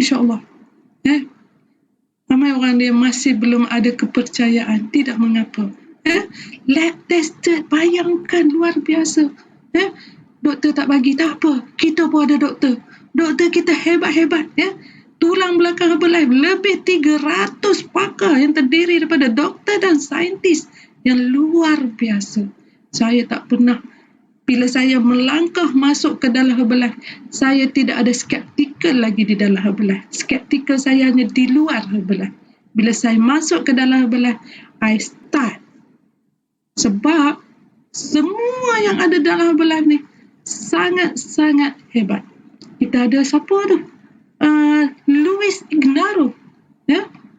InsyaAllah. Ramai orang dia masih belum ada kepercayaan. Tidak mengapa. Lab tested. Bayangkan luar biasa. Doktor tak bagi. Tak apa. Kita pun ada doktor. Doktor kita hebat-hebat. Tulang belakang Herbalife. Lebih 300 pakar yang terdiri daripada doktor dan saintis yang luar biasa. Saya tak pernah, bila saya melangkah masuk ke dalam Herbalife, saya tidak ada skeptikal lagi di dalam Herbalife. Skeptikal saya hanya di luar Herbalife. Bila saya masuk ke dalam Herbalife, I start. Sebab semua yang ada dalam Herbalife ni sangat-sangat hebat. Kita ada siapa tu? Luis Ignaro.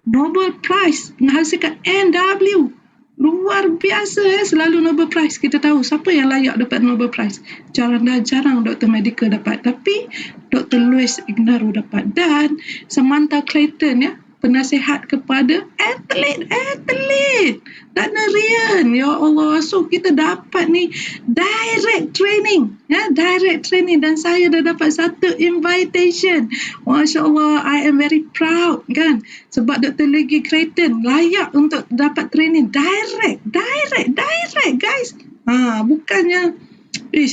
Nobel Prize menghasilkan NW. Luar biasa selalu Nobel Prize. Kita tahu siapa yang layak dapat Nobel Prize. Jarang Dr. Medical dapat. Tapi Dr. Louis Ignarro dapat. Dan Samantha Clayton penasihat kepada atlet Narian. Ya Allah, so kita dapat ni direct training dan saya dah dapat satu invitation. Masya Allah, I am very proud kan, sebab Dr. Legi Clayton layak untuk dapat training direct guys. Bukannya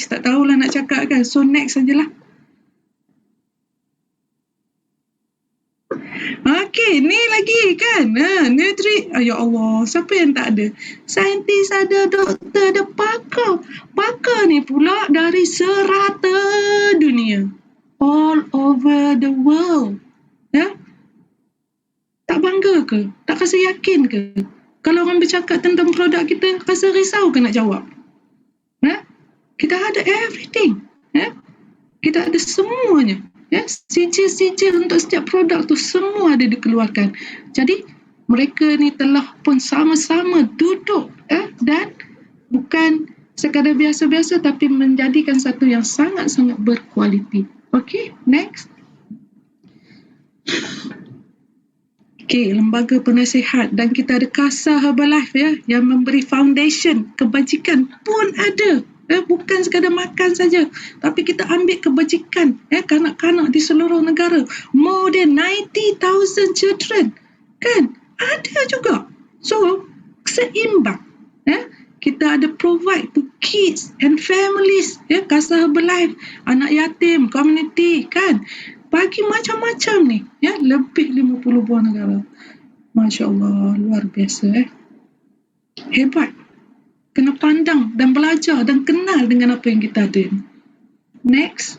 tak tahulah nak cakap kan. So next sajalah. Okey, ni lagi kan. Ya Allah, siapa yang tak ada? Saintis ada, doktor ada, pakar. Pakar ni pula dari serata dunia. All over the world. Tak bangga ke? Tak rasa yakin ke? Kalau orang bercakap tentang produk kita, rasa risau ke nak jawab? Kita ada everything. Kita ada semuanya. Sijil-sijil untuk setiap produk tu semua ada dikeluarkan. Jadi mereka ni telah pun sama-sama duduk dan bukan sekadar biasa-biasa tapi menjadikan satu yang sangat-sangat berkualiti. Okey, next. Okey, lembaga penasihat dan kita ada Casa Herbalife yang memberi foundation kebajikan pun ada. Bukan sekadar makan saja, tapi kita ambil kebajikan kanak-kanak di seluruh negara. More than 90,000 children kan ada juga. So seimbang. Kita ada provide to kids and families. Casa Herbalife, anak yatim, community kan, bagi macam-macam ni. Lebih 50 buah negara. Masya Allah, luar biasa. Hebat. Kena pandang dan belajar dan kenal dengan apa yang kita ada. Next.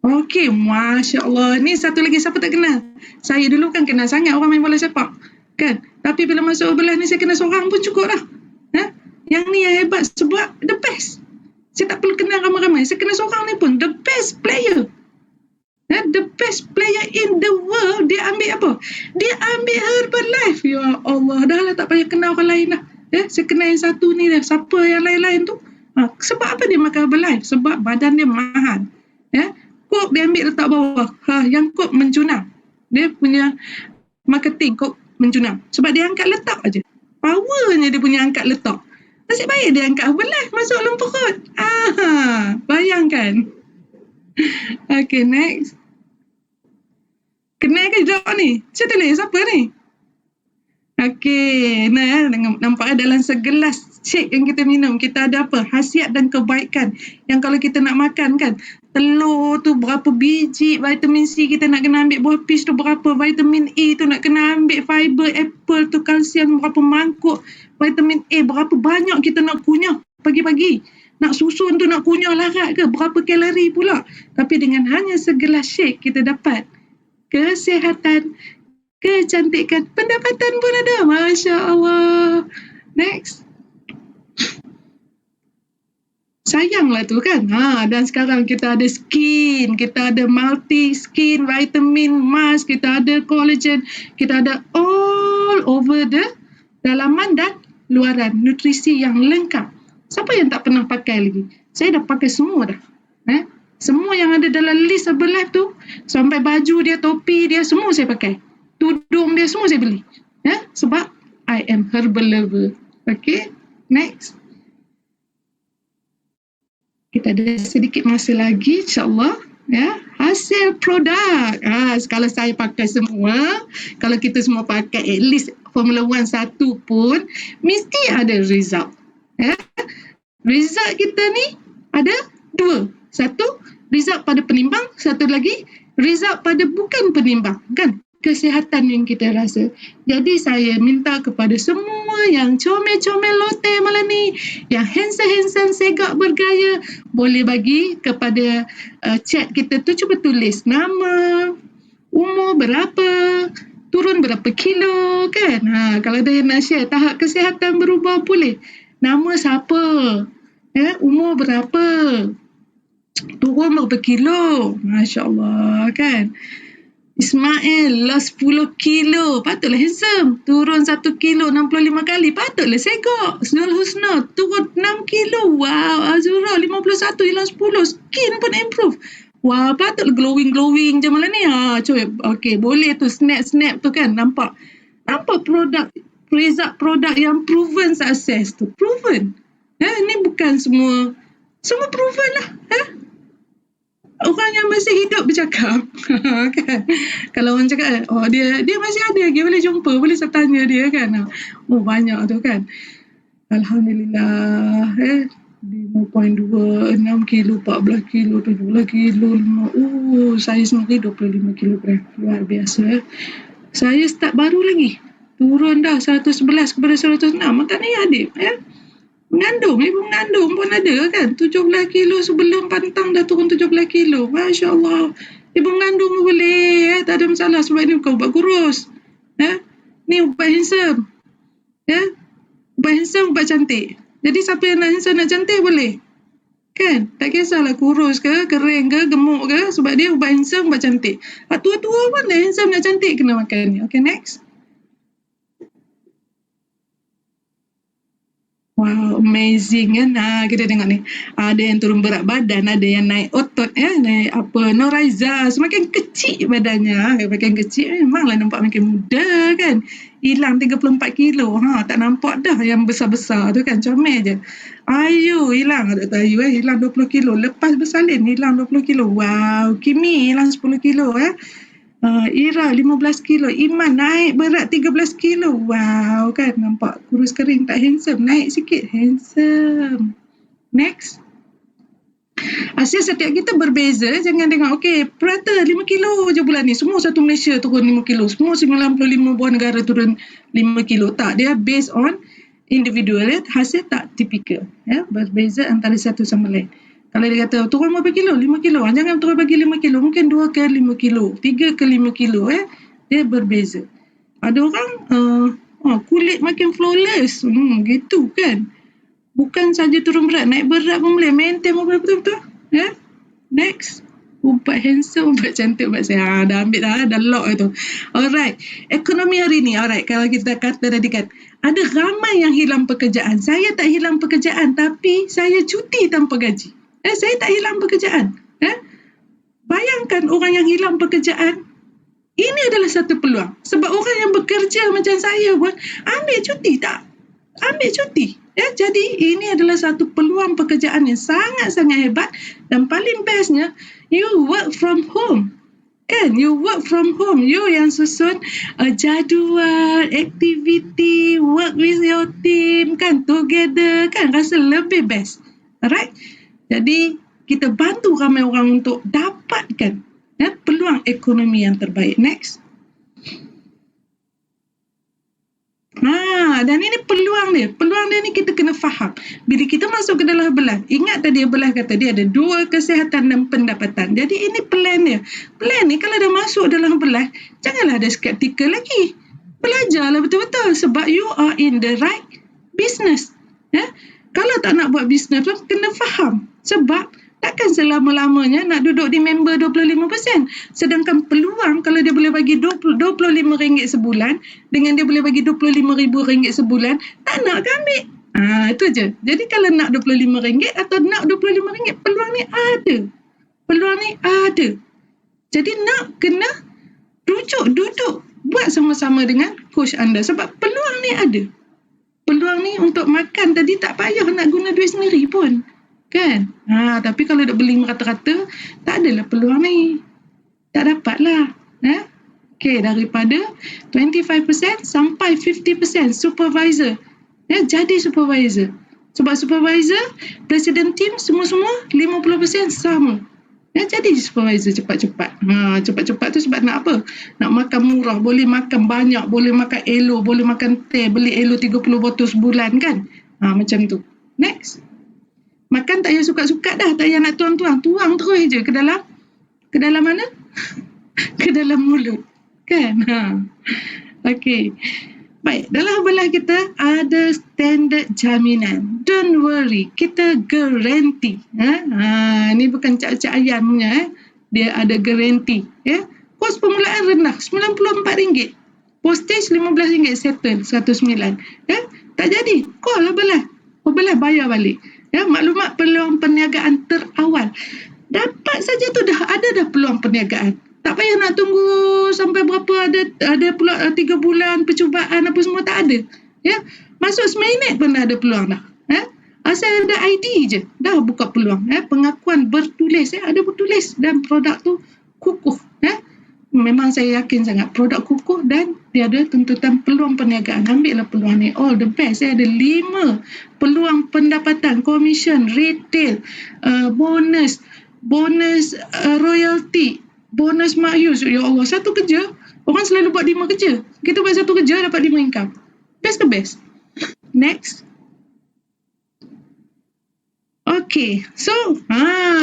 Okey, Masya Allah. Ni satu lagi, siapa tak kenal? Saya dulu kan kenal sangat orang main bola sepak. Kan? Tapi bila masuk belah ni, saya kenal seorang pun cukup lah. Yang ni yang hebat sebab the best. Saya tak perlu kenal ramai-ramai. Saya kenal seorang ni pun the best player. The best player in the world. Dia ambil apa? Dia ambil Herbalife. Ya Allah, dah lah tak payah kenal orang lain lah. Saya kenal yang satu ni dah. Siapa yang lain-lain tu? Sebab apa dia makan Herbalife? Sebab badan dia mahal. Kok dia ambil letak bawah. Yang kok menjunam. Dia punya marketing kok menjunam. Sebab dia angkat letak aja. Powernya dia punya angkat letak. Nasib baik dia angkat Herbalife masuk dalam perut. Bayangkan. Okay, next. Kenal ke jawab ni? Saya tulis siapa ni? Okey, nampaknya dalam segelas shake yang kita minum, kita ada apa? Khasiat dan kebaikan. Yang kalau kita nak makan kan, telur tu berapa biji, vitamin C kita nak kena ambil, buah peach tu berapa, vitamin E tu nak kena ambil, fiber apple tu kalsium berapa mangkuk, vitamin A berapa banyak kita nak kunyah pagi-pagi. Nak susun tu nak kunyah larat ke, berapa kalori pula. Tapi dengan hanya segelas shake kita dapat kesihatan, kecantikan, pendapatan pun ada. Masya Allah. Next. Sayanglah tu kan. Dan sekarang kita ada skin, kita ada multi skin, vitamin, mask, kita ada collagen, kita ada all over the dalaman dan luaran, nutrisi yang lengkap. Siapa yang tak pernah pakai lagi? Saya dah pakai semua dah. Semua yang ada dalam list Herbalife tu, sampai baju dia, topi dia, semua saya pakai. Tudung dia, semua saya beli. Sebab I am herbal lover. Okay, next. Kita ada sedikit masa lagi, insyaAllah. Hasil produk. Kalau saya pakai semua, kalau kita semua pakai at least Formula 1 satu pun, mesti ada result. Result kita ni ada dua. Satu, result pada penimbang. Satu lagi, result pada bukan penimbang. Kan? Kesihatan yang kita rasa. Jadi saya minta kepada semua yang comel-comel lote malam ni, yang handsome-handsome segak bergaya, boleh bagi kepada chat kita tu, cuba tulis nama, umur berapa, turun berapa kilo kan. Kalau ada yang nak share tahap kesihatan berubah boleh. Nama siapa, umur berapa, turun berapa kilo. Masya Allah kan. Ismail lost 10 kilo. Patutlah handsome. Turun 1 kilo 65 kali. Patutlah segok. Snul Husna turun 6 kilo. Wow. Azura 51 hilang 10. Skin pun improve. Wah, patutlah glowing-glowing je malam ni. Cuy. Okay, boleh tu snap-snap tu kan. Nampak produk yang proven sukses tu. Proven. Ni bukan semua proven lah. Orang yang masih hidup bercakap. Kan? Kalau orang cakap, dia masih ada lagi, boleh jumpa, boleh saya tanya dia kan. Banyak tu kan. Alhamdulillah. 5.2, 6 kilo, 14 kilo, 17 kilo, 5. Saya sendiri 25 kilogram. Luar biasa. Saya start baru lagi. Turun dah 111 kepada 106. Makan ni adik. Ibu mengandung pun ada kan. 17 kilo sebelum pantang dah turun 17 kilo. Masya Allah. Ibu mengandung pun boleh. Tak ada masalah sebab ni bukan ubat kurus. Ni ubat handsome. Ubat handsome, ubat cantik. Jadi siapa yang nak handsome, nak cantik boleh. Kan? Tak kisahlah kurus ke, kering ke, gemuk ke. Sebab dia ubat handsome, ubat cantik. Tua-tua pun dah handsome, nak cantik kena makan ni. Okay, next. Wow, amazing kan. Kita tengok ni. Ada yang turun berat badan, ada yang naik otot, naik Noraiza. Semakin kecil badannya. Makin kecil memanglah nampak makin muda kan. Hilang 34 kilo. Tak nampak dah yang besar-besar tu kan. Comel je. Ayu hilang. Tak tahu Ayu hilang 20 kilo. Lepas bersalin hilang 20 kilo. Wow. Kimi hilang 10 kilo. Ira 15 kilo. Iman naik berat 13 kilo. Wow kan, nampak kurus kering tak handsome, naik sikit handsome. Next. Hasil setiap kita berbeza. Jangan tengok Prata 5 kilo je bulan ni, semua satu Malaysia turun 5 kilo, semua 95 buah negara turun 5 kilo. Tak, dia based on individual. Hasil tak tipikal. Berbeza antara satu sama lain. Kalau dia kata turun berapa kilo? 5 kilo. Jangan turun bagi 5 kilo. Mungkin 2 ke 5 kilo. 3 ke 5 kilo. Dia berbeza. Ada orang kulit makin flawless. Gitu kan. Bukan saja turun berat. Naik berat pun boleh. Maintain pun boleh betul-betul. Next. Ubat handsome, ubat cantik, ubat saya. Dah ambil dah. Dah lock itu. Alright. Ekonomi hari ni. Alright. Kalau kita kata tadi kan. Ada ramai yang hilang pekerjaan. Saya tak hilang pekerjaan. Tapi saya cuti tanpa gaji. Saya tak hilang pekerjaan. Bayangkan orang yang hilang pekerjaan. Ini adalah satu peluang. Sebab orang yang bekerja macam saya pun ambil cuti tak? Ambil cuti. Jadi ini adalah satu peluang pekerjaan yang sangat-sangat hebat. Dan paling bestnya, you work from home. Kan? You work from home. You yang susun jadual, aktiviti, work with your team. Kan? Together. Kan? Rasa lebih best. Alright? Jadi, kita bantu ramai orang untuk dapatkan peluang ekonomi yang terbaik. Next. Dan ini peluang dia. Peluang dia ni kita kena faham. Bila kita masuk ke dalam belah, ingat tadi belah kata dia ada 2 kesihatan dan pendapatan. Jadi ini plan dia. Plan ni kalau dah masuk dalam belah, janganlah ada skeptikal lagi. Belajarlah betul-betul sebab you are in the right business. Kalau tak nak buat bisnes pun kena faham. Sebab takkan selama-lamanya nak duduk di member 25%. Sedangkan peluang kalau dia boleh bagi RM25 sebulan dengan dia boleh bagi RM25,000 sebulan, tak nak ke ambil? Itu je. Jadi kalau nak RM25 atau nak RM25, peluang ni ada. Peluang ni ada. Jadi nak kena duduk buat sama-sama dengan coach anda. Sebab peluang ni ada. Peluang ni untuk makan tadi tak payah nak guna duit sendiri pun. Kan? Tapi kalau dah beli merata-rata, tak adalah peluang ni. Tak dapatlah. Daripada 25% sampai 50% supervisor. Jadi supervisor. Sebab supervisor, presiden team, semua-semua 50% sama. Jadi supervisor cepat-cepat. Cepat-cepat tu sebab nak apa? Nak makan murah, boleh makan banyak, boleh makan elo, boleh makan teh, beli elo 30 botol sebulan kan? Macam tu. Next. Makan tak payah suka-suka dah, tak payah nak tuang-tuang. Tuang terus je ke dalam mana? Ke dalam mulut. Kan? Okey. Baik, dalam belah kita ada standard jaminan. Don't worry, kita garanti. Ni bukan cak-cak ayam punya. Dia ada garanti. kos permulaan rendah RM94, postage RM15 settle 109. Tak jadi, call lah belah bayar balik. Maklumat peluang perniagaan terawal. Dapat saja tu dah peluang perniagaan. Tak payah nak tunggu sampai berapa, ada pula 3 bulan percubaan apa semua, tak ada. Masuk seminit pun dah ada peluang dah. Asal ada ID je dah buka peluang. Pengakuan bertulis, ada bertulis, dan produk tu kukuh. Memang saya yakin sangat produk kukuh dan tiada tuntutan peluang perniagaan. Ambillah peluang ni, all the best. Ada 5 peluang pendapatan, komisen, retail, bonus, royalty, bonus mayus. Ya Allah, satu kerja, orang selalu buat 5 kerja. Kita buat satu kerja dapat 5 income. Best ke best? Next. Okay, so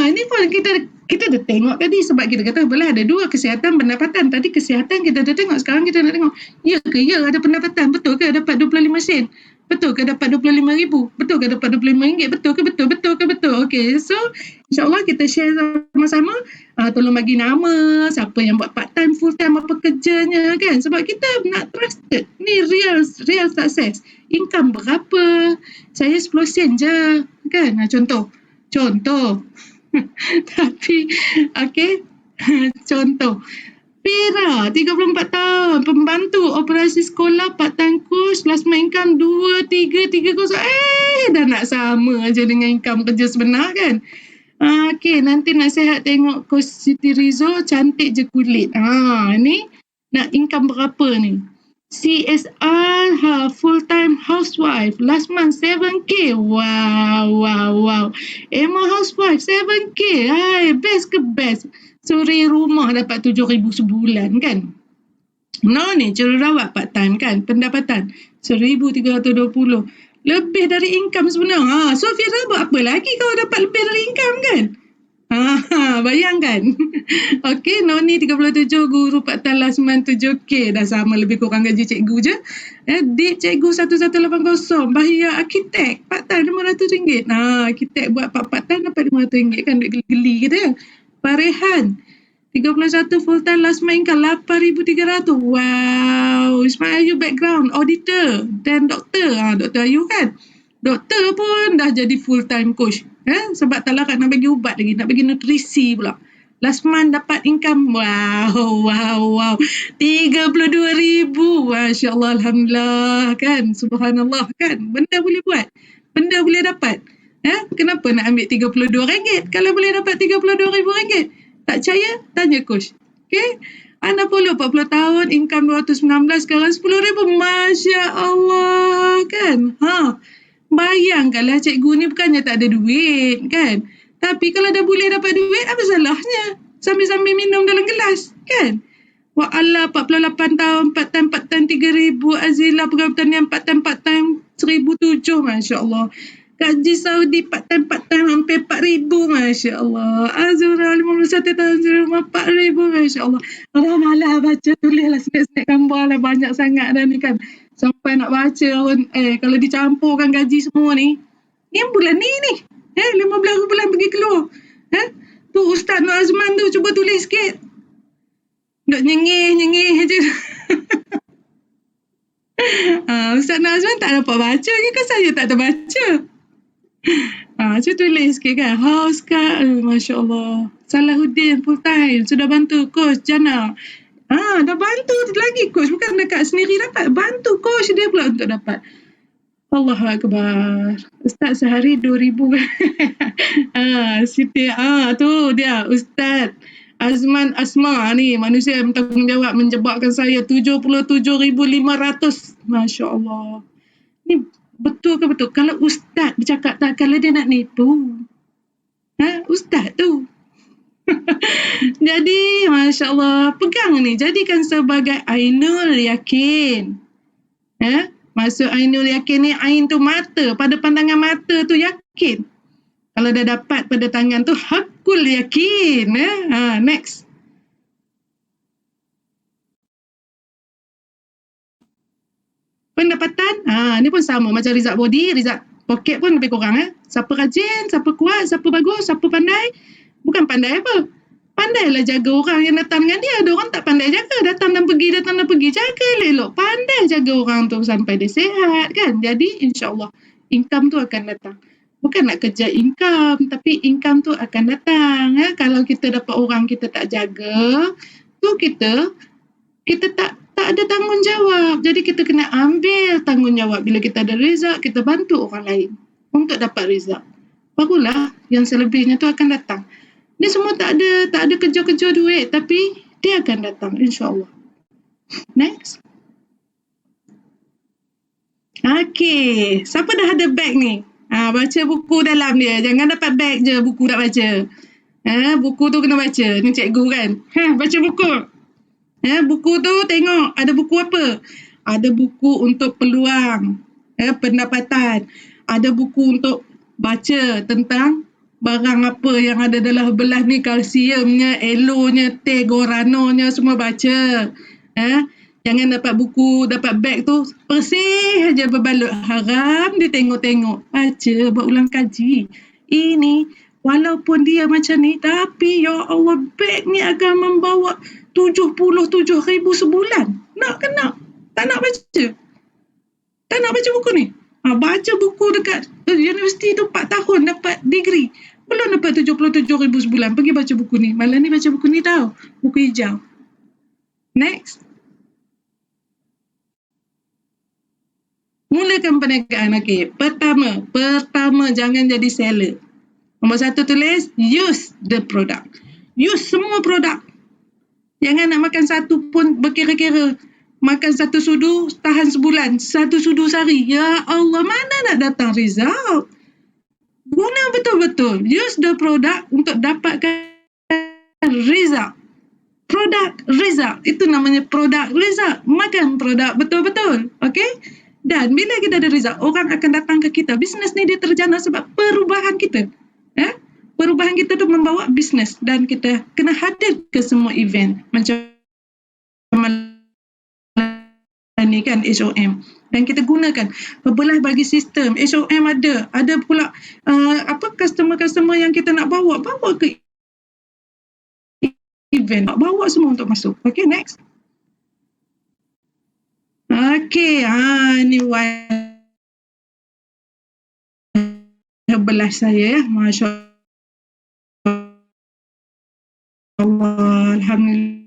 ini pun kita dah tengok tadi, sebab kita kata belah ada 2, kesihatan, pendapatan. Tadi kesihatan kita dah tengok, sekarang kita nak tengok ya ke ada pendapatan, betul ke dapat 25 sen, betul ke dapat 25,000, betul ke dapat RM25, betul ke betul. Okay, so insyaAllah kita share sama-sama. Tolong bagi nama, siapa yang buat part time, full time, apa kerjanya kan, sebab kita nak trusted ni, real success. Income berapa, saya 10 sen je kan, contoh tapi okay, contoh Pira 34 tahun, pembantu operasi sekolah, part time coach, last month income 2,330. Dah nak sama je dengan income kerja sebenar kan. Okay, nanti nak sihat tengok Coach Siti Rizzo, cantik je kulit. Ni nak income berapa ni? CSR full time housewife, last month 7K. Wow. Emma housewife 7K. Best ke best? Suri rumah dapat 7,000 sebulan kan. Ni jururawat part time kan, pendapatan 1,320. Lebih dari income sebenar. So Fira buat apa lagi kalau dapat lebih dari income kan? Bayangkan. Okey, Noni 37, guru part time last month 7K. Dah sama lebih kurang gaji cikgu je. Dip cikgu 1180. Bahia arkitek part time RM500. Arkitek buat part time dapat RM500 kan, duit geli kita. Parehan 31 full time last month income 8,300. Wow. Ismail Ayu background auditor dan doktor. Doktor Ayu kan. Doktor pun dah jadi full time coach. Sebab tak larat nak bagi ubat lagi, nak bagi nutrisi pula. Last month dapat income, wow, 32,000. Masya Allah, Alhamdulillah kan, subhanallah kan. Benda boleh buat, benda boleh dapat. Kenapa nak ambil RM32 kalau boleh dapat RM32,000? Tak percaya? Tanya coach. Okay? Ana Polo 40 tahun, income 219, sekarang 10,000. Masya Allah kan. Bayangkanlah cikgu ni bukannya tak ada duit kan. Tapi kalau dah boleh dapat duit, apa salahnya? Sambil-sambil minum dalam gelas kan. Wah Allah, 48 tahun, part time 3,000. Azila pegawai pertanian part time 1,007. Masya Allah. Gaji Saudi part time hampir 4,000. Masya Allah. Azura 51 tahun, 4,000. Masya Allah. Allah malah baca, tulislah snack-snack gambar lah, banyak sangat dah ni kan. Sampai nak baca kalau dicampurkan gaji semua ni bulan ni 15 bulan pergi keluar. Tu Ustaz Nur Azman tu cuba tulis sikit. Duk nyengih je. Ustaz Nur Azman tak dapat baca ke saya tak terbaca? Cuba tulis sikit kan. House kat, Masya Allah. Salahuddin full time, sudah bantu coach Jana. Dah bantu lagi coach, bukan dekat sendiri dapat, bantu coach dia pula untuk dapat. Allahu Akbar. Ustaz sehari 2,000. Siti, tu dia Ustaz Azman Asma ni, manusia yang bertanggungjawab menjebakkan saya 77,500. Masya Allah. Ni betul ke betul? Kalau Ustaz bercakap tak, kalau dia nak nipu. Ustaz tu. Jadi Masya Allah, pegang ni, jadikan sebagai Ainul Yakin. Maksud Ainul Yakin ni, Ain tu mata, pada pandangan mata tu yakin. Kalau dah dapat pada tangan tu Hakul Yakin. Next. Pendapatan, ni pun sama macam Rizak Body, Rizak Pocket pun lebih kurang. Siapa rajin, siapa kuat, siapa bagus, siapa pandai. Bukan pandai apa, Pandailah jaga orang yang datang dengan dia. Ada orang tak pandai jaga, datang dan pergi. Jaga elok. Pandai jaga orang tu sampai dia sihat kan. Jadi insyaAllah income tu akan datang. Bukan nak kejar income, tapi income tu akan datang. Kalau kita dapat orang kita tak jaga, tu kita tak ada tanggungjawab. Jadi kita kena ambil tanggungjawab. Bila kita ada result, kita bantu orang lain untuk dapat result. Barulah yang selebihnya tu akan datang. Ni semua tak ada kejar-kejar duit, tapi dia akan datang insya-Allah. Next. Okey, siapa dah ada bag ni? Baca buku dalam dia. Jangan dapat bag je buku tak baca. Buku tu kena baca. Ni cikgu kan. Baca buku. Buku tu tengok ada buku apa? Ada buku untuk peluang, pendapatan. Ada buku untuk baca tentang barang apa yang ada dalam belah ni, kalsiumnya, elonya, teh, goranonya, semua baca. Jangan dapat buku, dapat beg tu bersih aja berbalut. Haram dia tengok-tengok. Baca, buat ulang kaji. Ini walaupun dia macam ni, tapi ya Allah, beg ni akan membawa 77,000 sebulan. Nak ke nak? Tak nak baca? Tak nak baca buku ni? Baca buku dekat universiti tu 4 tahun dapat degree. Belum dapat 77,000 sebulan. Pergi baca buku ni. Malam ni baca buku ni tau. Buku hijau. Next. Mulakan perniagaan. Okey. Pertama jangan jadi seller. Nombor 1 tulis, use the product. Use semua produk. Jangan nak makan satu pun berkira-kira. Makan satu sudu, tahan sebulan. Satu sudu sehari. Ya Allah, mana nak datang result? Guna betul-betul. Use the product untuk dapatkan result. Product result. Itu namanya product result. Makan produk betul-betul. Okay? Dan bila kita ada result, orang akan datang ke kita. Bisnes ni dia terjana sebab perubahan kita. Perubahan kita tu membawa bisnes. Dan kita kena hadir ke semua event. Macam ni kan HOM, dan kita gunakan berbelah bagi sistem HOM. Ada pula customer yang kita nak bawa ke event, bawa semua untuk masuk. Okay, next. Okay, ni wajah belah saya ya, Masya Allah, Alhamdulillah.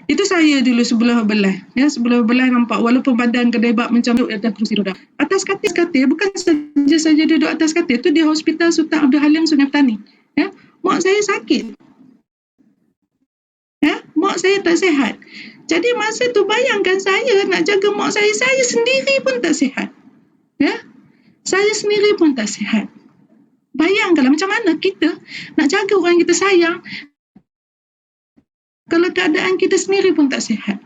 Itu saya dulu sebelah belah. Sebelah belah nampak walaupun badan kedebak macam duduk atas kerusi roda. Atas katil, bukan saja duduk atas katil. Tu di Hospital Sultan Abdul Halim Sungai Petani. Mak saya sakit. Mak saya tak sihat. Jadi masa tu bayangkan saya nak jaga mak saya sendiri pun tak sihat. Saya sendiri pun tak sihat. Bayangkanlah macam mana kita nak jaga orang kita sayang kalau keadaan kita sendiri pun tak sihat.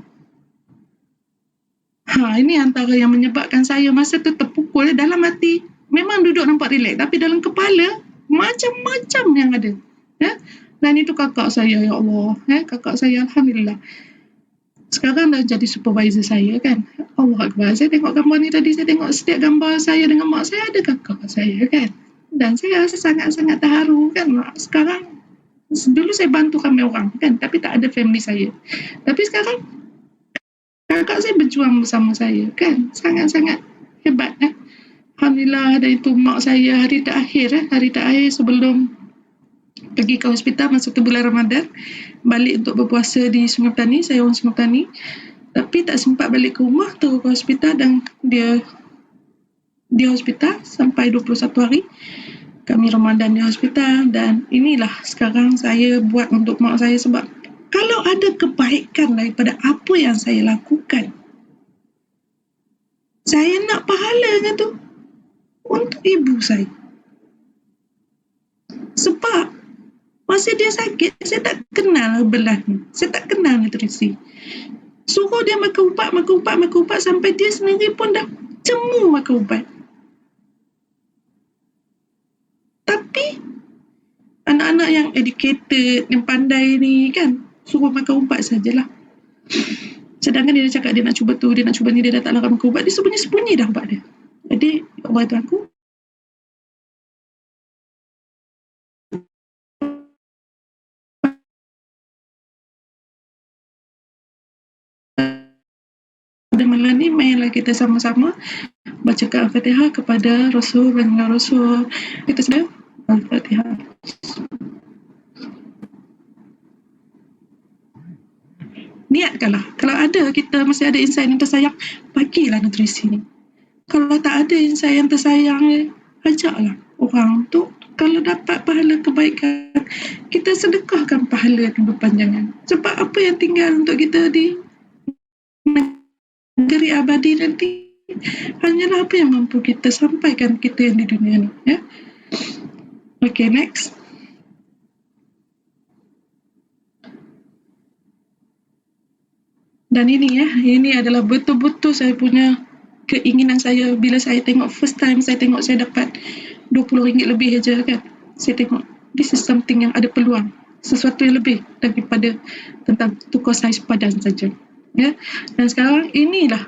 Ini antara yang menyebabkan saya masa tu terpukul. Dalam hati memang duduk nampak relax, tapi dalam kepala macam-macam yang ada. Dan itu kakak saya, ya Allah. Kakak saya, Alhamdulillah. Sekarang dah jadi supervisor saya kan. Allah Akbar. Saya tengok gambar ni tadi, saya tengok setiap gambar saya dengan mak saya ada kakak saya kan. Dan saya rasa sangat-sangat terharu kan. Sekarang dulu saya bantu ramai orang kan, tapi tak ada family saya. Tapi sekarang kakak saya berjuang bersama saya kan, sangat-sangat hebat. Alhamdulillah. Dan itu mak saya hari terakhir sebelum pergi ke hospital masa tu bulan Ramadan, balik untuk berpuasa di Sungai Petani. Saya orang Sungai Petani, tapi tak sempat balik ke rumah, terus ke hospital. Dan dia di hospital sampai 21 hari kami Ramadan di hospital. Dan inilah sekarang saya buat untuk mak saya, sebab kalau ada kebaikan daripada apa yang saya lakukan, saya nak pahalanya tu untuk ibu saya. Sebab masa dia sakit, saya tak kenal belah ni, saya tak kenal nutrisi. Suruh dia makan ubat sampai dia sendiri pun dah cemu makan ubat. Tapi anak-anak yang educated, yang pandai ni kan, suruh makan ubat sajalah. Sedangkan dia cakap dia nak cuba tu, dia nak cuba ni, dia dah tak larat makan ubat, dia sembunyi-sembunyi dah ubat dia. Jadi Allah itu aku pada malam ni, marilah kita sama-sama bacakan Al-Fatihah kepada Rasul dan Rasul. Kita sudah Al-Fatihah. Niatkanlah. Kalau ada kita masih ada insan yang tersayang, bagilah nutrisi ni. Kalau tak ada insan yang tersayang, ajaklah orang untuk kalau dapat pahala kebaikan, kita sedekahkan pahala yang berpanjangan. Sebab apa yang tinggal untuk kita di negeri abadi nanti hanyalah apa yang mampu kita sampaikan kita yang di dunia ni. Ya? Okay, next. Dan ini adalah betul-betul saya punya keinginan saya bila saya tengok first time saya tengok saya dapat RM20 lebih aja kan. Saya tengok this is something yang ada peluang, sesuatu yang lebih daripada tentang tukar saiz badan saja. Ya. Dan sekarang inilah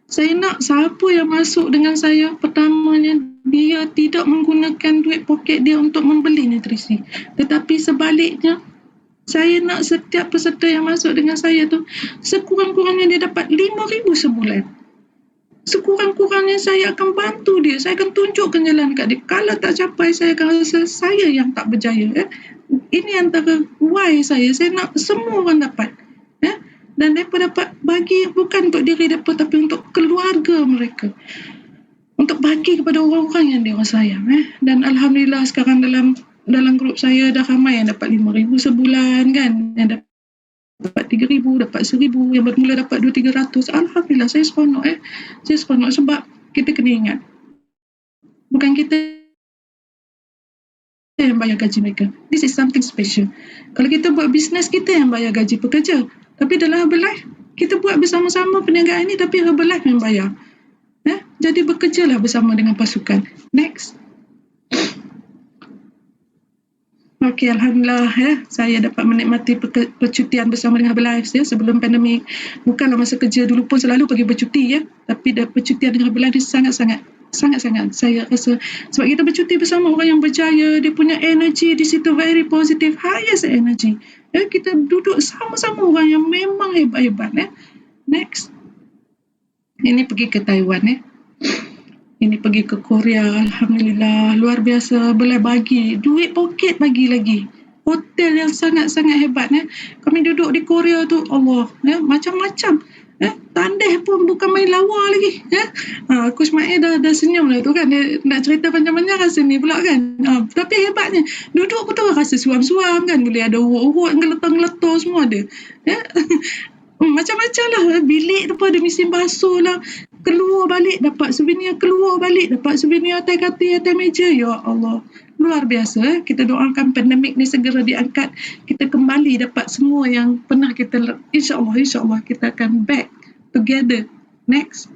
saya nak siapa yang masuk dengan saya, pertamanya dia tidak menggunakan duit poket dia untuk membeli nutrisi, tetapi sebaliknya saya nak setiap peserta yang masuk dengan saya tu sekurang-kurangnya dia dapat RM5,000 sebulan. Sekurang-kurangnya saya akan bantu dia, saya akan tunjukkan jalan kat dia. Kalau tak capai, saya akan rasa saya yang tak berjaya. Ini antara why saya nak semua orang dapat. Dan mereka dapat bagi bukan untuk diri mereka tapi untuk keluarga mereka. Untuk bagi kepada orang-orang yang dia orang sayang. Dan Alhamdulillah sekarang dalam grup saya dah ramai yang dapat RM5,000 sebulan kan, yang dapat RM3,000, dapat RM1,000, yang bermula dapat RM200-300. Alhamdulillah, saya seronok saya seronok sebab kita kena ingat bukan kita yang bayar gaji mereka. This is something special. Kalau kita buat bisnes, kita yang bayar gaji pekerja, tapi dalam Herbalife kita buat bersama-sama perniagaan ini, tapi Herbalife yang bayar. Jadi bekerjalah bersama dengan pasukan. Next. Okey, Alhamdulillah saya dapat menikmati percutian bersama dengan Herbalife sebelum pandemik. Bukanlah masa kerja dulu pun selalu pergi bercuti tapi percutian dengan Herbalife sangat-sangat saya rasa sebab kita bercuti bersama orang yang berjaya, dia punya energy di situ very positive, highest energy. Kita duduk sama-sama orang yang memang hebat-hebat. Next. Ini pergi ke Taiwan Ini pergi ke Korea, Alhamdulillah, luar biasa, boleh bagi, duit poket bagi lagi. Hotel yang sangat-sangat hebat. Kami duduk di Korea tu, Allah, macam-macam. Tandeh pun bukan main lawa lagi. Coach Mail dah senyum lah tu kan, dia nak cerita panjang-panjang rasa ni pula kan. Tapi hebatnya, duduk pun tu rasa suam-suam kan, boleh ada urut-urut, ngeletar-ngeletar semua ada. Macam-macam lah, bilik tu pun ada mesin basuh lah. Keluar balik dapat souvenir, atas katil, atas meja. Ya Allah, luar biasa. Kita doakan pandemik ni segera diangkat, kita kembali dapat semua yang pernah kita, insyaAllah kita akan back together. Next.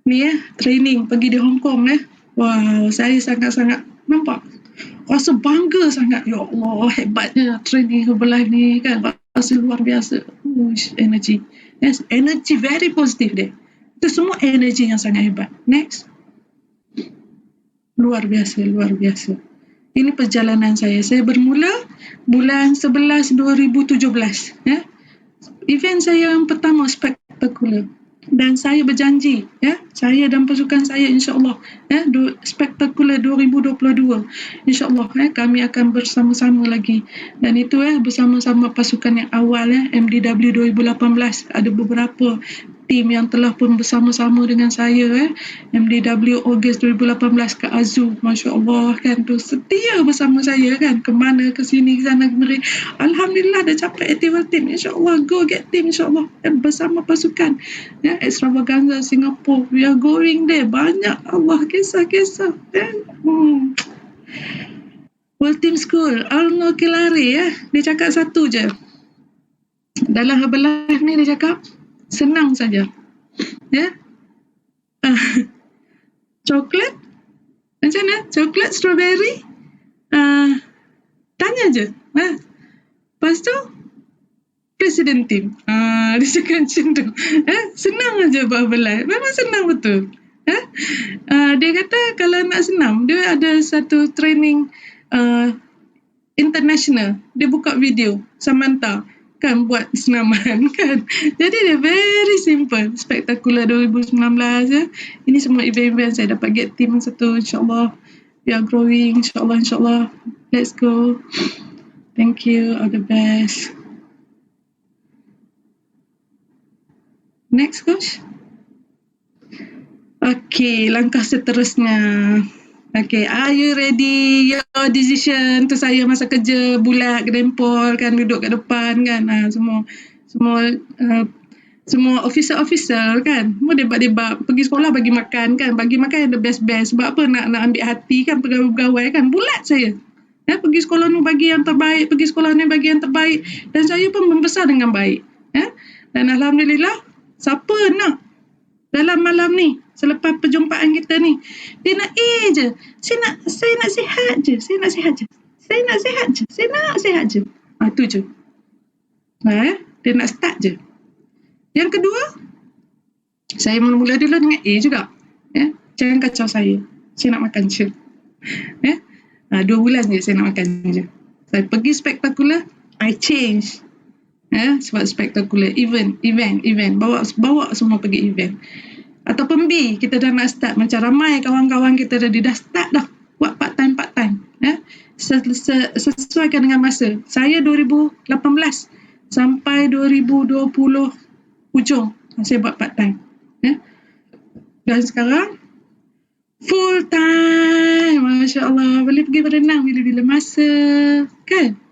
Ni training pergi di Hong Kong. Wow, saya sangat-sangat nampak, rasa bangga sangat. Ya Allah, hebatnya training Herbalife ni kan, rasa luar biasa. Energy. Yes, energy very positif dia. Itu semua energy yang sangat hebat. Next. Luar biasa. Ini perjalanan saya. Saya bermula bulan 11 2017. Event saya yang pertama spektakular. Dan saya berjanji, saya dan pasukan saya insyaAllah, spektakular 2022. InsyaAllah kami akan bersama-sama lagi. Dan itu bersama-sama pasukan yang awal, MDW 2018. Ada beberapa tim yang telah pun bersama-sama dengan saya. MDW Ogos 2018 ke Azu, Masya Allah kan, tu setia bersama saya kan, ke mana, ke sini, ke sana, kemari. Alhamdulillah dah capai active team. InsyaAllah go get team insyaAllah, bersama pasukan Extravaganza Singapore. We are going there. Banyak Allah kisah-kisah. World Team School Arno Kilari dia cakap satu je dalam Herbalife ni, dia cakap senang saja. Coklat macam mana? Coklat, strawberry, tanya je. Lepas tu Presiden Team. Dia cakap macam tu. Senang aja buat Herbalife. Memang senang betul. Dia kata kalau nak senang, dia ada satu training international. Dia buka video Samantha. kan buat senaman kan. Jadi dia very simple. Spektakular 2019 ya. Ini semua event-event saya dapat get team satu, insyaAllah. We are growing, insyaAllah. Let's go. Thank you, all the best. Next, Coach. Okay, langkah seterusnya. Okay, are you ready? Your decision. Tu saya masa kerja bulat, gedempol kan, duduk kat depan kan. Semua officer kan. Semua debat-debat. Pergi sekolah bagi makan kan. Bagi makan yang the best-best. Sebab apa nak ambil hati kan pegawai-pegawai kan. Bulat saya. Pergi sekolah ni bagi yang terbaik. Pergi sekolah ni bagi yang terbaik. Dan saya pun membesar dengan baik. Dan Alhamdulillah, siapa nak dalam malam ni, selepas perjumpaan kita ni, dia nak je. Saya nak sihat je. Saya nak sihat je. Tu je. Dia nak start je. Yang kedua, saya mula-mula dulu dengan A juga. Jangan kacau saya. Saya nak makan je. 2 bulan je saya nak makan je. Saya pergi spektakular, I change. Sebab spektakular, event. Bawa semua pergi event. Ataupun B, kita dah nak start. Macam ramai kawan-kawan kita dah start dah. Buat part-time. Sesuaikan dengan masa. Saya 2018 sampai 2020 hujung, saya buat part-time. Dan sekarang, full time. Masya Allah. Boleh pergi berenang bila-bila masa. Kan?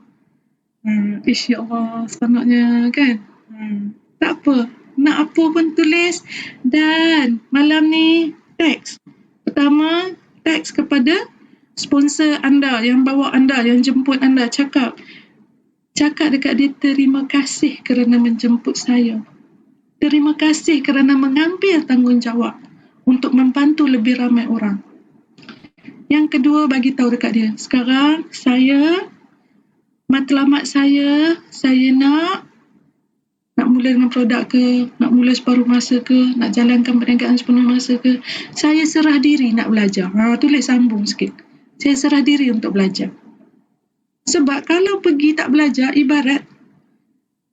Insya Allah, seronoknya kan? Tak apa. Nak apa pun tulis. Dan malam ni, teks. Pertama, teks kepada sponsor anda, yang bawa anda, yang jemput anda. Cakap dekat dia, terima kasih kerana menjemput saya. Terima kasih kerana mengambil tanggungjawab untuk membantu lebih ramai orang. Yang kedua, bagi tahu dekat dia, sekarang matlamat saya nak mula dengan produk ke, nak mula separuh masa ke, nak jalankan perniagaan sepenuh masa ke, saya serah diri nak belajar. Tulis sambung sikit. Saya serah diri untuk belajar. Sebab kalau pergi tak belajar, ibarat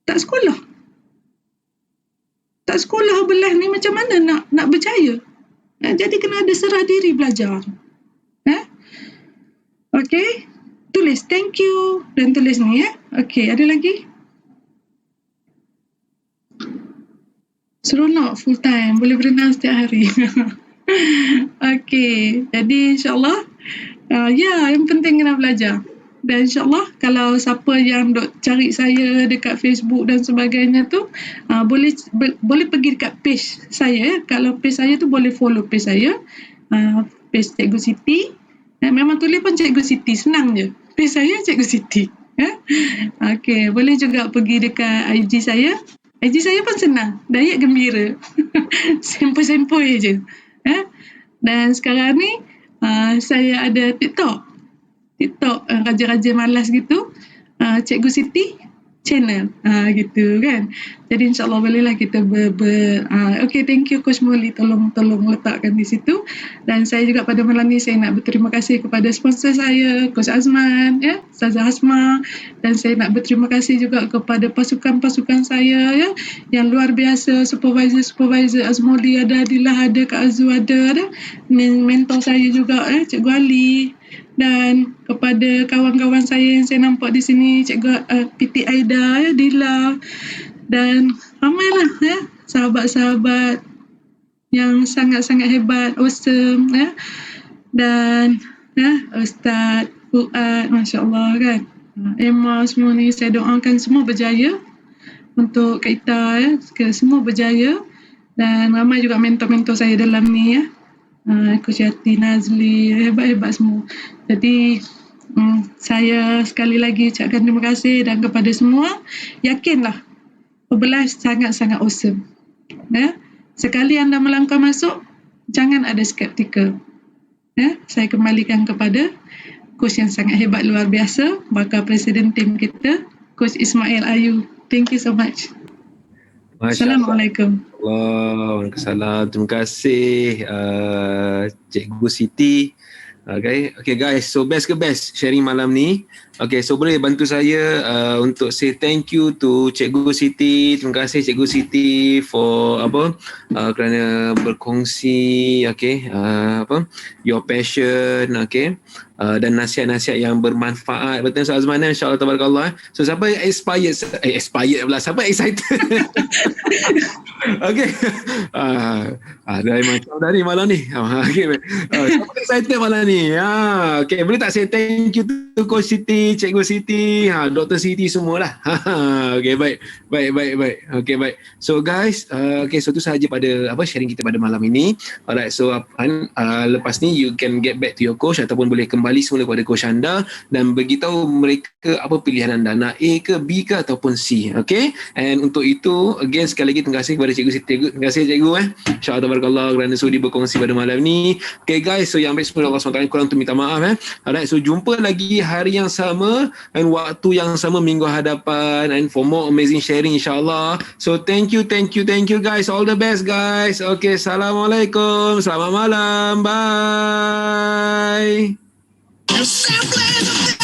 tak sekolah. Tak sekolah belah ni macam mana nak berjaya? Jadi kena ada serah diri belajar. Okay? Tulis thank you dan tulis ni Okay, ada lagi? Seronok full time, boleh berenang setiap hari. Okay, jadi insyaAllah yang penting kena belajar. Dan insyaAllah kalau siapa yang duk cari saya dekat Facebook dan sebagainya tu, boleh pergi dekat page saya. Kalau page saya tu boleh follow page saya, page Cikgu Siti. Memang tulis pun Cikgu Siti, senang je. Page saya Cikgu Siti. Okay, boleh juga pergi dekat IG saya. IG saya pun senang, Dayak Gembira. Sempoi-sempoi je. Dan sekarang ni saya ada TikTok raja-raja malas gitu, Cikgu Siti channel gitu kan. Jadi insyaAllah bolehlah kita okay, thank you Coach Molly, tolong letakkan di situ. Dan saya juga pada malam ni saya nak berterima kasih kepada sponsor saya, Coach Azman, Ustazah Hasma. Dan saya nak berterima kasih juga kepada pasukan-pasukan saya yang luar biasa, supervisor Azmoli ada, Adilah ada, Kak Azu ada, mentor saya juga Cikgu Ali. Dan kepada kawan-kawan saya yang saya nampak di sini, Cikgu PT Aida, Dila, dan ramailah sahabat-sahabat yang sangat-sangat hebat, awesome, dan Ustaz Fuad, Masya Allah kan, Emma, semua ni saya doakan semua berjaya untuk kita, semua berjaya. Dan ramai juga mentor-mentor saya dalam ni Coach Yati, Nazli, hebat-hebat semua. Jadi saya sekali lagi ucapkan terima kasih. Dan kepada semua, yakinlah Herbalife sangat-sangat awesome. Sekali anda melangkah masuk, jangan ada skeptikal. Saya kembalikan kepada Coach yang sangat hebat, luar biasa, bakal presiden tim kita, Coach Ismail Ayu. Thank you so much. Assalamualaikum. Waalaikumsalam. Terima kasih Cikgu Siti Okay guys, so best ke best sharing malam ni. Okay, so boleh bantu saya untuk say thank you to Cikgu Siti. Terima kasih Cikgu Siti for kerana berkongsi your passion, dan nasihat-nasihat yang bermanfaat. Betul Ustaz Azman, insya-Allah tabarakallah. So siapa yang expired pula, siapa excited? Okay. Dari macam dari malam ni. Okay. Siapa excited malam ni? Okay, boleh tak saya thank you to Coach Siti, Cikgu Siti, Dr. Siti semualah. Okay, baik. Okay, baik. So guys, so itu sahaja pada sharing kita pada malam ini. Alright, so lepas ni you can get back to your coach ataupun boleh kembali semula kepada coach anda dan beritahu mereka apa pilihan anda, nak A ke B ke ataupun C. Okay, and untuk itu again sekali lagi terima kasih kepada Cikgu Siti. Terima kasih Cikgu. InsyaAllah tabarakallah kerana sudi berkongsi pada malam ni. Okay guys, so yang baik semua Allah SWT kurang tu minta maaf. Alright, so jumpa lagi hari yang sama dan waktu yang sama minggu hadapan and for more amazing sharing insyaAllah. So thank you guys, all the best guys. Okay, Assalamualaikum, selamat malam, bye. You're simply the best.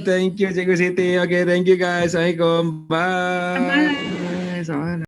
Thank you Cikgu Siti. Okay, thank you guys. Assalamualaikum. Bye. Bye. Selamat malam.